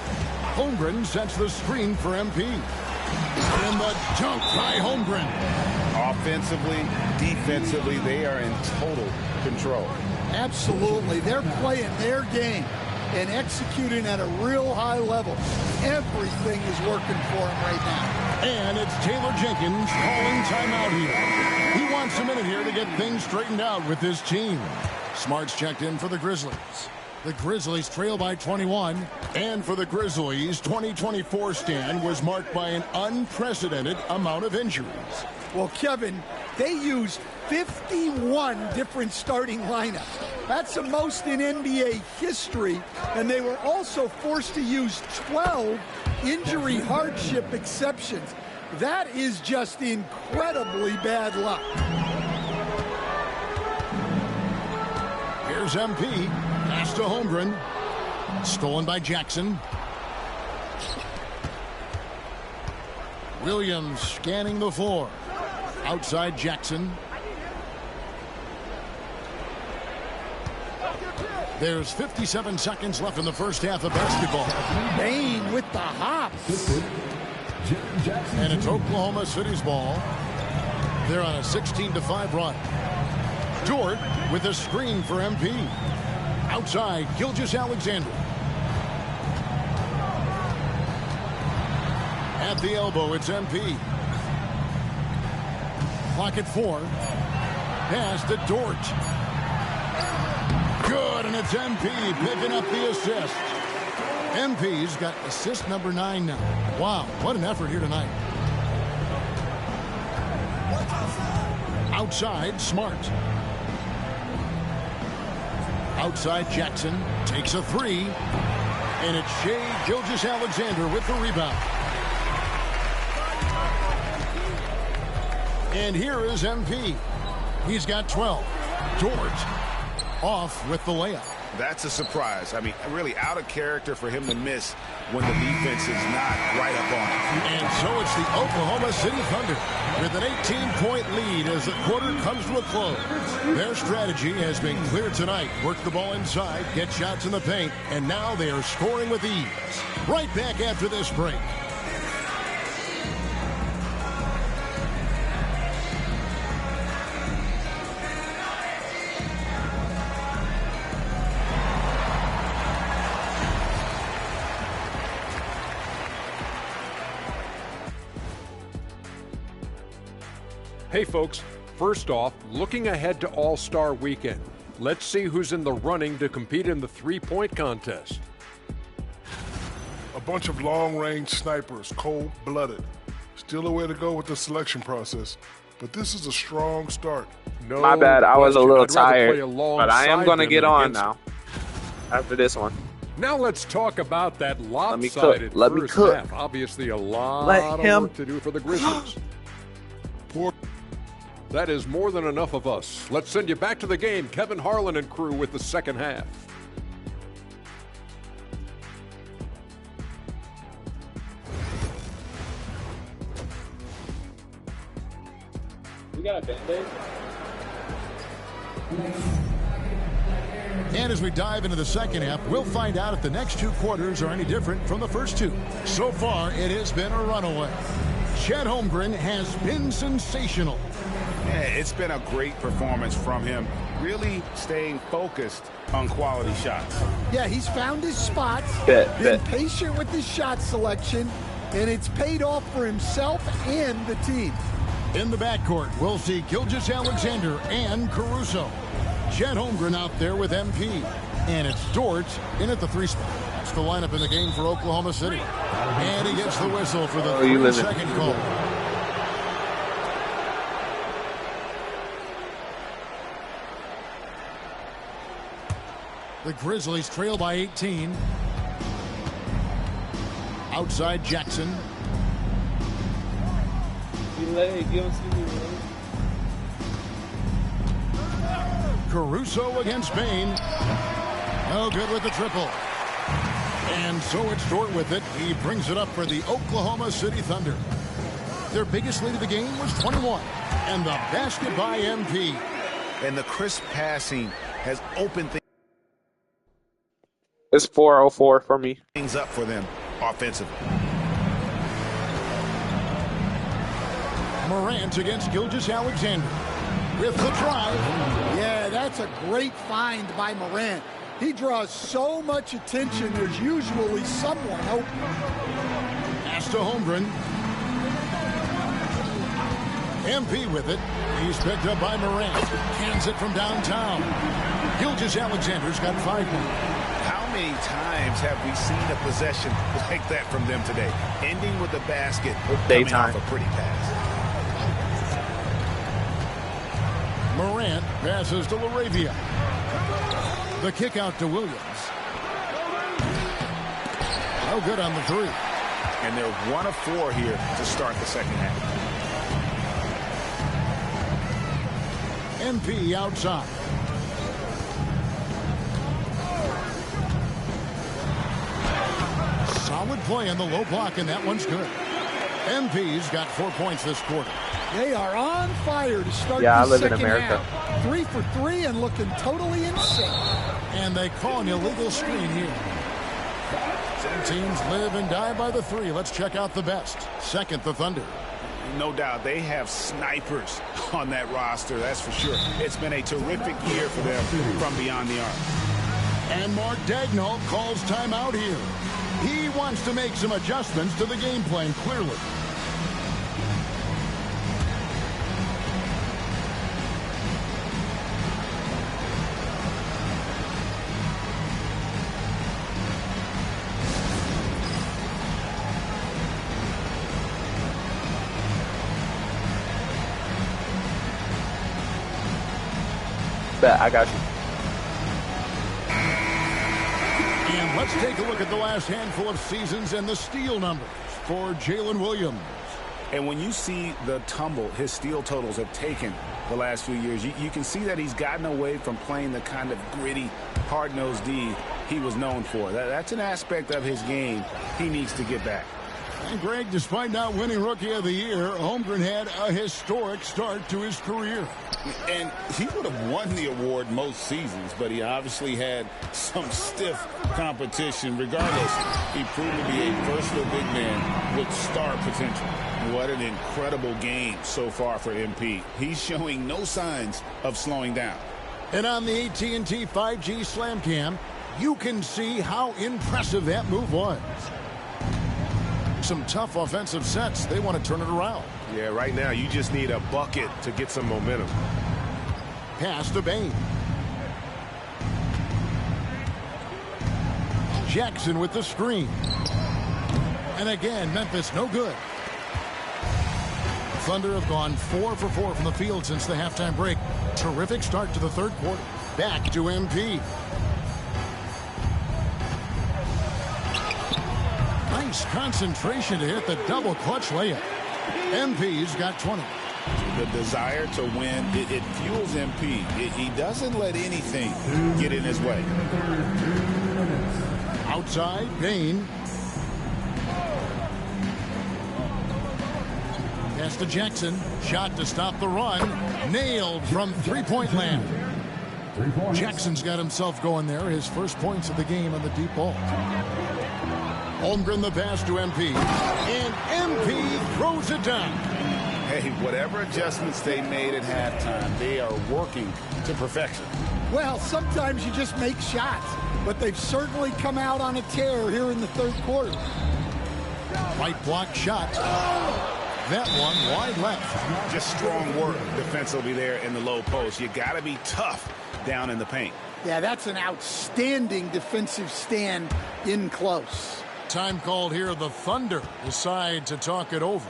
Holmgren sets the screen for MP. And the dunk by Holmgren. Offensively, defensively, they are in total control. Absolutely. They're playing their game and executing at a real high level. Everything is working for them right now. And it's Taylor Jenkins calling timeout here. He wants a minute here to get things straightened out with his team. Smart's checked in for the Grizzlies. The Grizzlies trail by 21. And for the Grizzlies, 2024 stand was marked by an unprecedented amount of injuries. Well, Kevin, they used 51 different starting lineups. That's the most in NBA history. And they were also forced to use 12 injury hardship exceptions. That is just incredibly bad luck. Here's MP. Pass to Holmgren. Stolen by Jackson. Williams scanning the floor. Outside Jackson. There's 57 seconds left in the first half of basketball. Bain with the hops. And it's Oklahoma City's ball. They're on a 16-5 run. Dort with a screen for MP. Outside, Gilgeous-Alexander. At the elbow, it's MP. Clock at 4. Pass to Dort. Good, and it's MP picking up the assist. MP's got assist number 9 now. Wow, what an effort here tonight. Outside, Smart. Outside, Jackson takes a 3. And it's Shai Gilgeous-Alexander with the rebound. And here is MP. He's got 12. Dort off with the layup. That's a surprise. I mean, really out of character for him to miss when the defense is not right up on him. And so it's the Oklahoma City Thunder with an 18-point lead as the quarter comes to a close. Their strategy has been clear tonight. Work the ball inside, get shots in the paint, and now they are scoring with ease. Right back after this break. Hey folks, first off, looking ahead to All-Star Weekend. Let's see who's in the running to compete in the three-point contest. A bunch of long-range snipers, cold-blooded. Still a way to go with the selection process, but this is a strong start. No, my bad, I was a little tired, but I am going to get on now after this one. Now let's talk about that lopsided first half. Obviously a lot of work to do for the Grizzlies. That is more than enough of us. Let's send you back to the game. Kevin Harlan and crew with the second half. We got a Band-Aid? And as we dive into the second half, we'll find out if the next 2 quarters are any different from the first 2. So far, it has been a runaway. Chet Holmgren has been sensational. Yeah, it's been a great performance from him, really staying focused on quality shots. Yeah, he's found his spots, been patient with his shot selection, and it's paid off for himself and the team. In the backcourt, we'll see Gilgeous-Alexander and Caruso. Chet Holmgren out there with MP. And it's Dort in at the 3 spot. That's the lineup in the game for Oklahoma City. And he gets the whistle for the 3-second call. The Grizzlies trail by 18. Outside Jackson. Caruso against Bain. No good with the triple. And so it's Dort with it. He brings it up for the Oklahoma City Thunder. Their biggest lead of the game was 21. And the basket by MP. And the crisp passing has opened It's 4:04 for me. things up for them offensively. Morant against Gilgeous-Alexander with the drive. Yeah, that's a great find by Morant. He draws so much attention, there's usually someone open. Pass to Holmgren. MP with it. He's picked up by Morant. Hands it from downtown. Gilgeous-Alexander's got 5 points. How many times have we seen a possession like that from them today? Ending with a basket, coming off a pretty pass. Morant passes to LaRavia. The kick out to Williams. No good on the 3. And they're 1 of 4 here to start the second half. MP outside. Solid play in the low block, and that one's good. MP's got 4 points this quarter. They are on fire to start I the live in second America. half. 3 for 3 and looking totally insane. And they call an illegal screen here. Some teams live and die by the 3. Let's check out the best. Second, the Thunder. No doubt they have snipers on that roster, that's for sure. It's been a terrific year for them from beyond the arc. And Mark Daigneault calls timeout here. He wants to make some adjustments to the game plan, clearly. Bet, I got you. And let's take a look at the last handful of seasons and the steal numbers for Jalen Williams. And when you see the tumble his steal totals have taken the last few years, you can see that he's gotten away from playing the kind of gritty, hard-nosed D he was known for. That's an aspect of his game he needs to get back. And Greg, despite not winning Rookie of the Year, Holmgren had a historic start to his career. And he would have won the award most seasons, but he obviously had some stiff competition. Regardless, he proved to be a versatile big man with star potential. What an incredible game so far for MP. He's showing no signs of slowing down. And on the AT&T 5G Slam Cam, you can see how impressive that move was. Some tough offensive sets. They want to turn it around. Yeah, right now you just need a bucket to get some momentum. Pass to Bain. Jackson with the screen. And again, Memphis no good. Thunder have gone 4 for 4 from the field since the halftime break. Terrific start to the third quarter. Back to MP. Nice concentration to hit the double clutch layup. MP's got 20. The desire to win, it fuels MP. He doesn't let anything get in his way. Outside, Bain. Pass to Jackson. Shot to stop the run. Nailed from three-point land. Jackson's got himself going there. His first points of the game on the deep ball. Holmgren the pass to MP. And MP throws it down. Hey, whatever adjustments they made at halftime, they are working to perfection. Well, sometimes you just make shots, but they've certainly come out on a tear here in the third quarter. White block shot. That one wide left. Just strong work defensively there in the low post. You got to be tough down in the paint. Yeah, that's an outstanding defensive stand in close. Time called here. The Thunder decide to talk it over.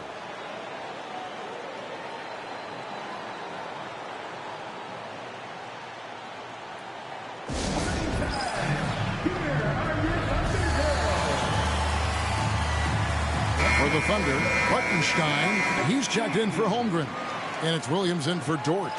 the Thunder, Hartenstein. He's checked in for Holmgren. And it's Williams in for Dort.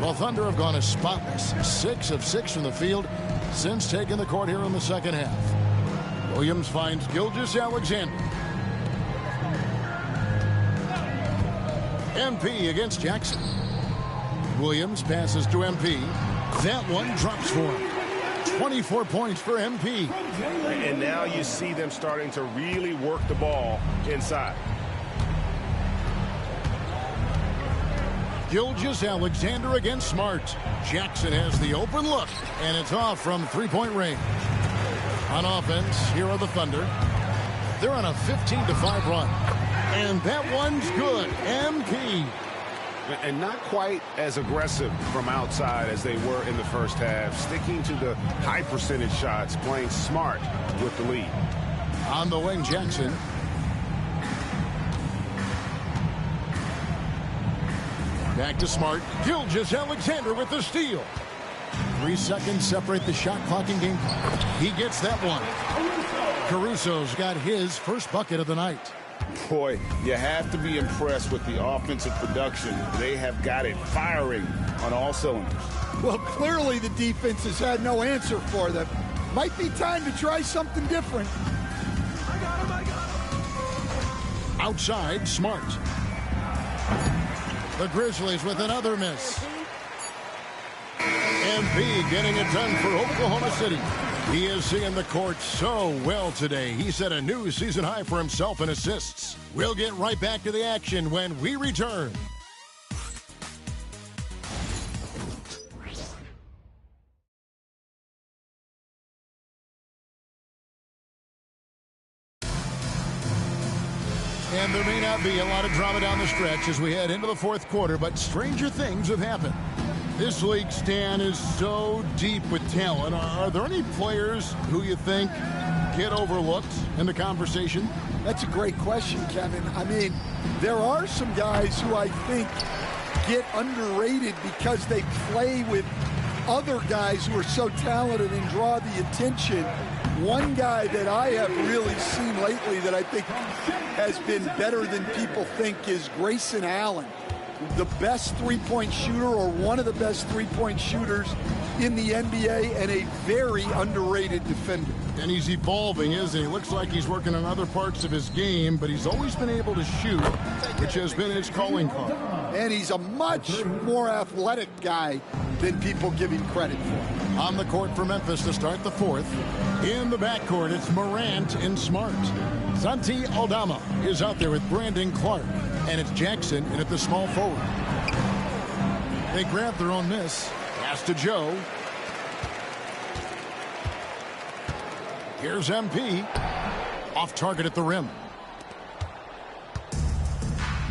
Well, Thunder have gone as spotless, 6 of 6 from the field since taking the court here in the second half. Williams finds Gilgeous-Alexander. MP against Jackson. Williams passes to MP. That one drops for him. 24 points for MP. And now you see them starting to really work the ball inside. Gilgeous-Alexander against Smart. Jackson has the open look, and it's off from three-point range. On offense, here are the Thunder. They're on a 15-5 run. And that one's good. MP. And not quite as aggressive from outside as they were in the first half. Sticking to the high percentage shots, playing smart with the lead. On the wing, Jackson. Back to Smart. Gilgeous-Alexander with the steal. 3 seconds separate the shot clock and game clock. He gets that one. Caruso's got his first bucket of the night. Boy, you have to be impressed with the offensive production. They have got it firing on all cylinders. Well, clearly the defense has had no answer for them. Might be time to try something different. Outside, Smart. The Grizzlies with another miss. MP getting it done for Oklahoma City. He is seeing the court so well today. He set a new season high for himself in assists. We'll get right back to the action when we return. And there may not be a lot of drama down the stretch as we head into the fourth quarter, but stranger things have happened. This league, Stan, is so deep with talent. Are there any players who you think get overlooked in the conversation? That's a great question, Kevin. I mean, there are some guys who I think get underrated because they play with other guys who are so talented and draw the attention. One guy that I have really seen lately that I think has been better than people think is Grayson Allen. The best three-point shooter, or one of the best three-point shooters in the NBA, and a very underrated defender. And he's evolving, isn't he? Looks like he's working on other parts of his game, but he's always been able to shoot, which has been his calling card. And he's a much more athletic guy than people give him credit for. On the court for Memphis to start the fourth. In the backcourt, it's Morant and Smart. Santi Aldama is out there with Brandon Clark. And it's Jackson in at the small forward. They grab their own miss. Pass to Joe. Here's MP. Off target at the rim.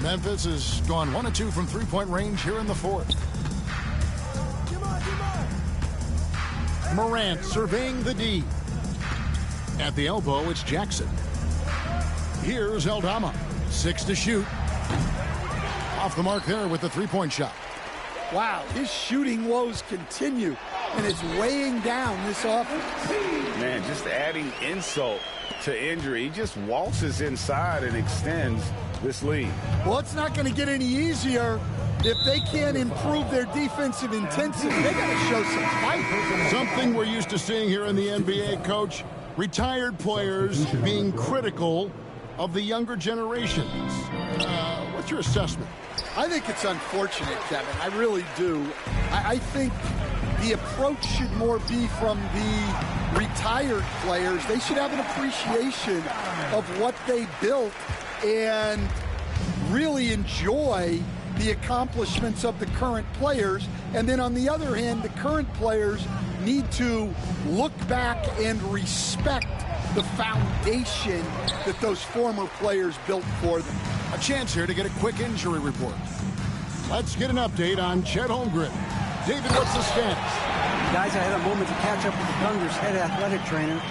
Memphis has gone 1 of 2 from three-point range here in the fourth. Morant surveying the D. At the elbow, it's Jackson. Here's Aldama. 6 to shoot. Off the mark there with the three-point shot. Wow, his shooting woes continue, and it's weighing down this offense. Man, just adding insult to injury. He just waltzes inside and extends this lead. Well, it's not going to get any easier if they can't improve their defensive intensity. They got to show some fight. Something we're used to seeing here in the NBA, Coach. Retired players being critical of the younger generations. What's your assessment? I think it's unfortunate, Kevin. I really do. I think the approach should more be from the retired players. They should have an appreciation of what they built and really enjoy the accomplishments of the current players. And then on the other hand, the current players need to look back and respect the foundation that those former players built for them. A chance here to get a quick injury report. Let's get an update on Chet Holmgren. David, what's the status? Guys, I had a moment to catch up with the Thunder's head athletic trainer,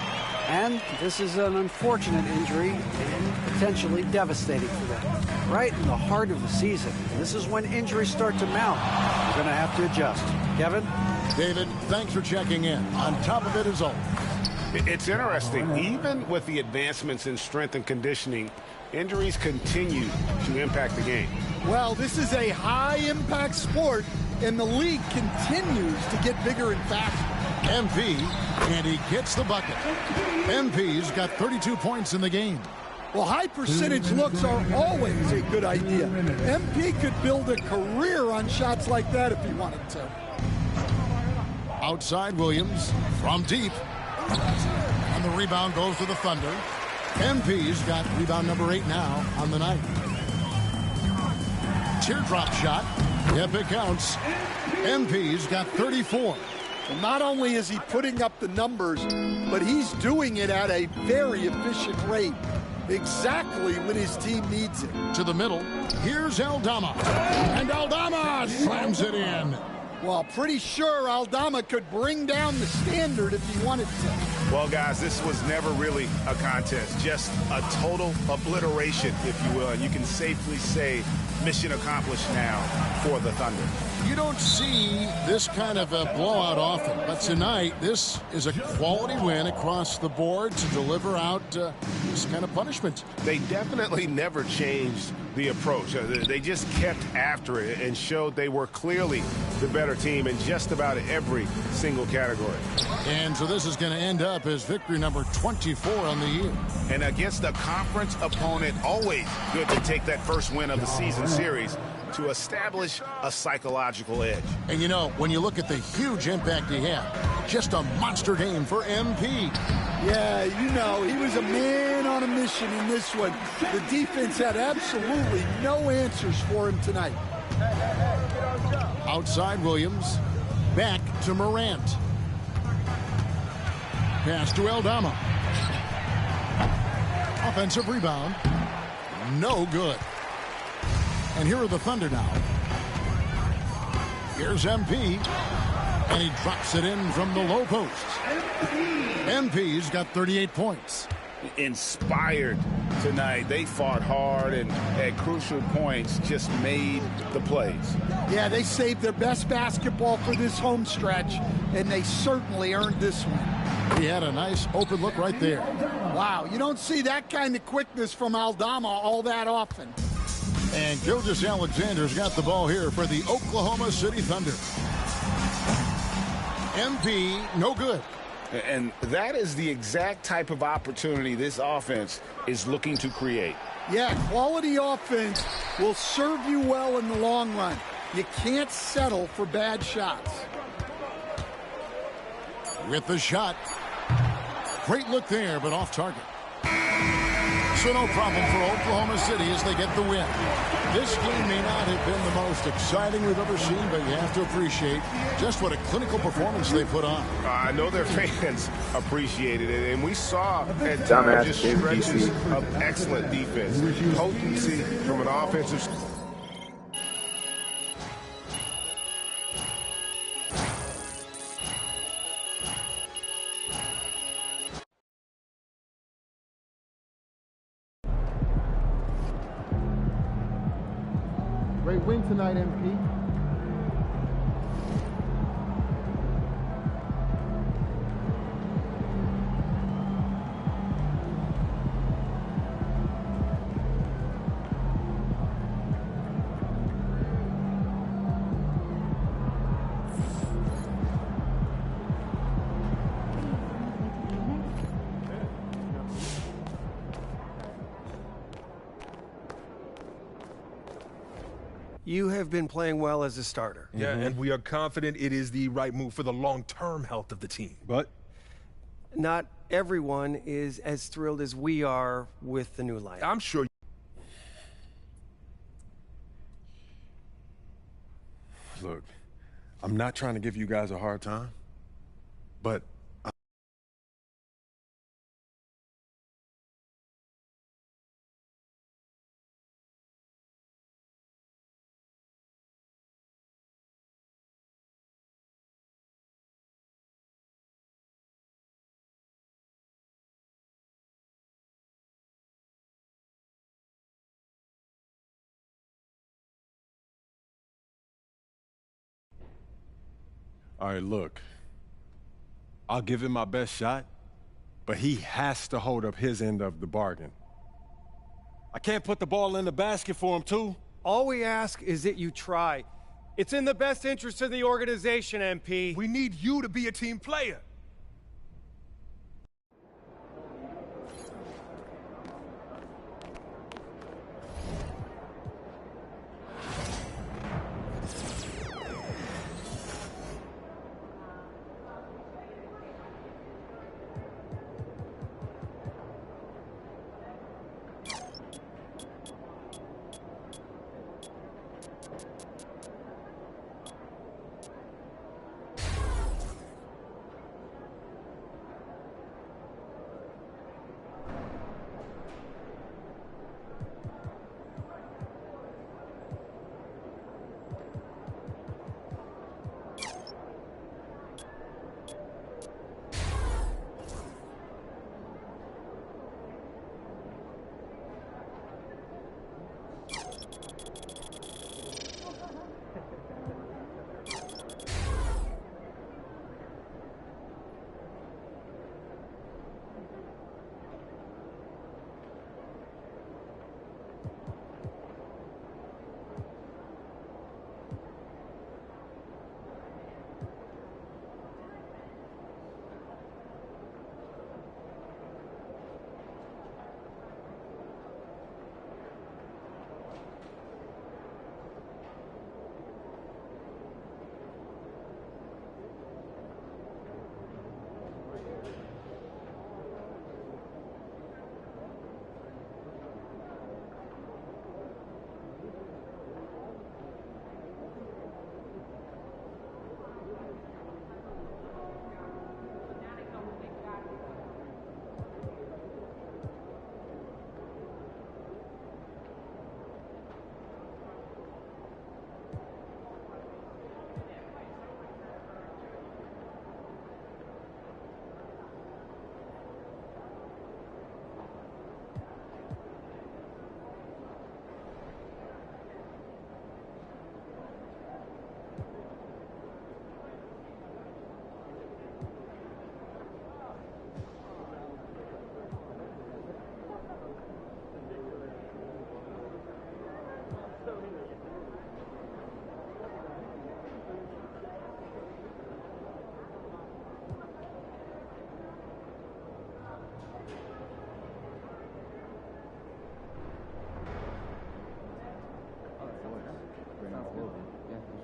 And this is an unfortunate injury and potentially devastating for them. Right in the heart of the season. And this is when injuries start to mount. You're going to have to adjust. Kevin? David, thanks for checking in. On top of it as always. It's interesting. Even with the advancements in strength and conditioning, injuries continue to impact the game. Well, this is a high-impact sport, and the league continues to get bigger and faster. MP, and he gets the bucket. MP's got 32 points in the game. Well, high percentage looks are always a good idea. MP could build a career on shots like that if he wanted to. Outside Williams from deep. And the rebound goes to the Thunder. MP's got rebound number 8 now on the night. Teardrop shot. Yep, it counts. MP's got 34. Well, not only is he putting up the numbers, but he's doing it at a very efficient rate. Exactly when his team needs it. To the middle. Here's Aldama. And Aldama slams it in. Well, pretty sure Aldama could bring down the standard if he wanted to. Well, guys, this was never really a contest. Just a total obliteration, if you will. And you can safely say mission accomplished now for the Thunder. You don't see this kind of a blowout often, but tonight this is a quality win across the board to deliver out this kind of punishment. They definitely never changed the approach. They just kept after it and showed they were clearly the better team in just about every single category. And so this is going to end up as victory number 24 on the year. And against a conference opponent, always good to take that first win of the season series to establish a psychological edge. And you know, when you look at the huge impact he had, just a monster game for MP. Yeah, you know, he was a man on a mission in this one. The defense had absolutely no answers for him tonight. Outside Williams, back to Morant. Pass to Aldama. Offensive rebound. No good. And here are the Thunder now. Here's MP. And he drops it in from the low post. MP's got 38 points. Inspired tonight. They fought hard and at crucial points just made the plays. Yeah, they saved their best basketball for this home stretch, and they certainly earned this one. He had a nice open look right there. Wow, you don't see that kind of quickness from Aldama all that often. And Gilgeous-Alexander's got the ball here for the Oklahoma City Thunder. MP, no good. And that is the exact type of opportunity this offense is looking to create. Yeah, quality offense will serve you well in the long run. You can't settle for bad shots. With the shot. Great look there, but off target. So no problem for Oklahoma City as they get the win. This game may not have been the most exciting we've ever seen, but you have to appreciate just what a clinical performance they put on. I know their fans appreciated it, and we saw at times just stretches of excellent defense. Potency from an offensive. Great win tonight, MP. You have been playing well as a starter. Yeah, and we are confident it is the right move for the long-term health of the team. But not everyone is as thrilled as we are with the new lineup. I'm sure. Look, I'm not trying to give you guys a hard time, but All right, look. I'll give him my best shot, but he has to hold up his end of the bargain. I can't put the ball in the basket for him, too. All we ask is that you try. It's in the best interest of the organization, MP. We need you to be a team player.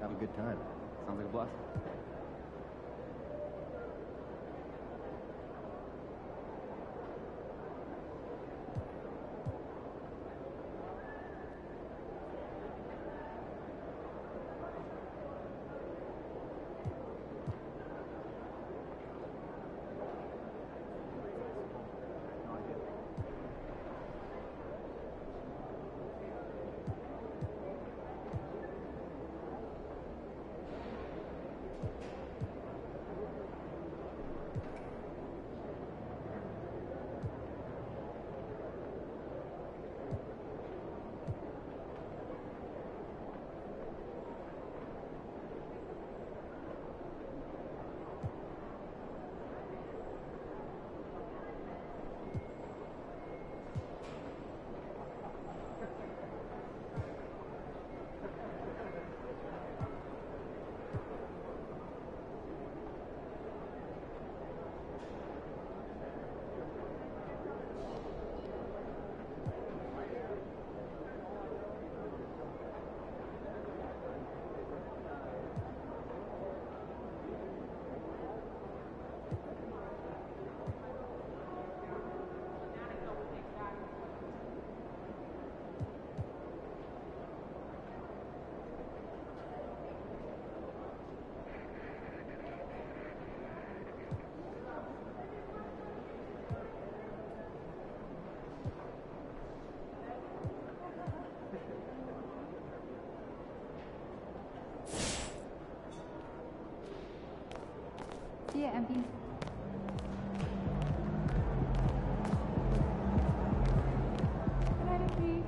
Have a good time. Sounds like a blast. See ya, MP. Good night, MP.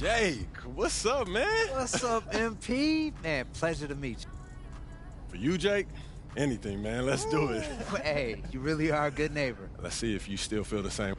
Jake, what's up, man? What's up, MP? Man, pleasure to meet you. For you, Jake, anything, man. Let's do it. Hey, you really are a good neighbor. Let's see if you still feel the same.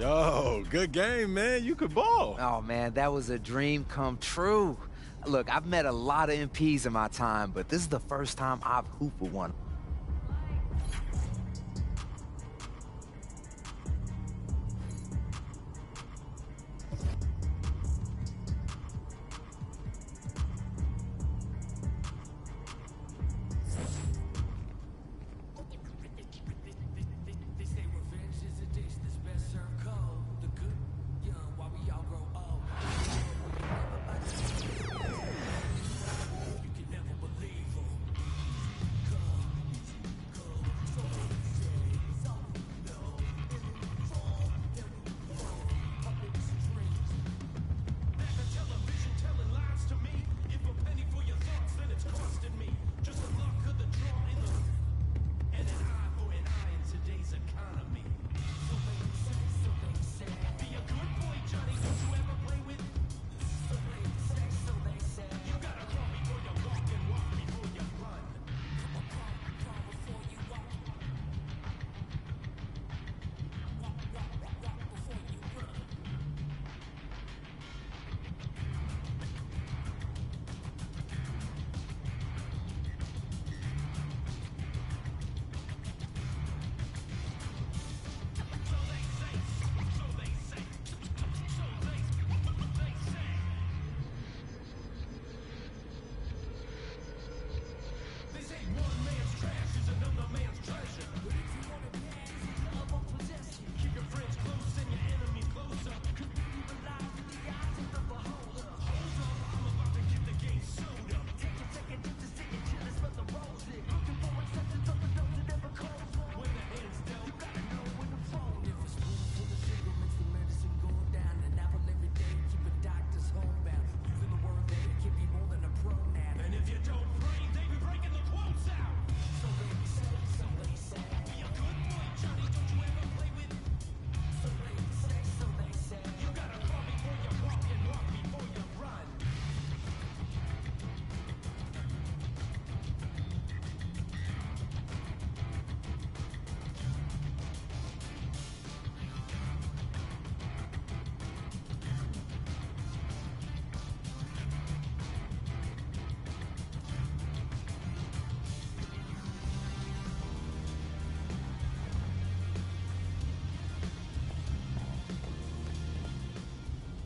Yo, good game, man. You could ball. Oh, man, that was a dream come true. Look, I've met a lot of MPs in my time, but this is the first time I've hooped with one.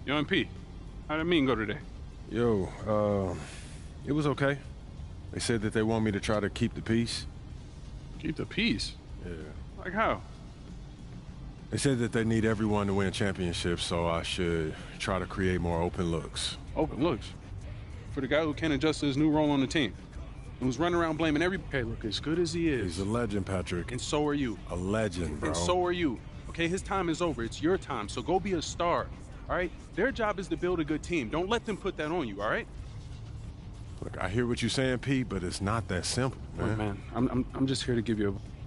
Yo, MP, how'd that meeting go today? Yo, it was okay. They said that they want me to try to keep the peace. Keep the peace? Yeah. Like how? They said that they need everyone to win championships, so I should try to create more open looks. Open looks? For the guy who can't adjust to his new role on the team. And who's running around blaming every... Okay, look, as good as he is... He's a legend, Patrick. And so are you. A legend, bro. And so are you. Okay, his time is over. It's your time, so go be a star. All right? Their job is to build a good team. Don't let them put that on you, all right? Look, I hear what you're saying, Pete, but it's not that simple, man. Look, man, I'm just here to give you a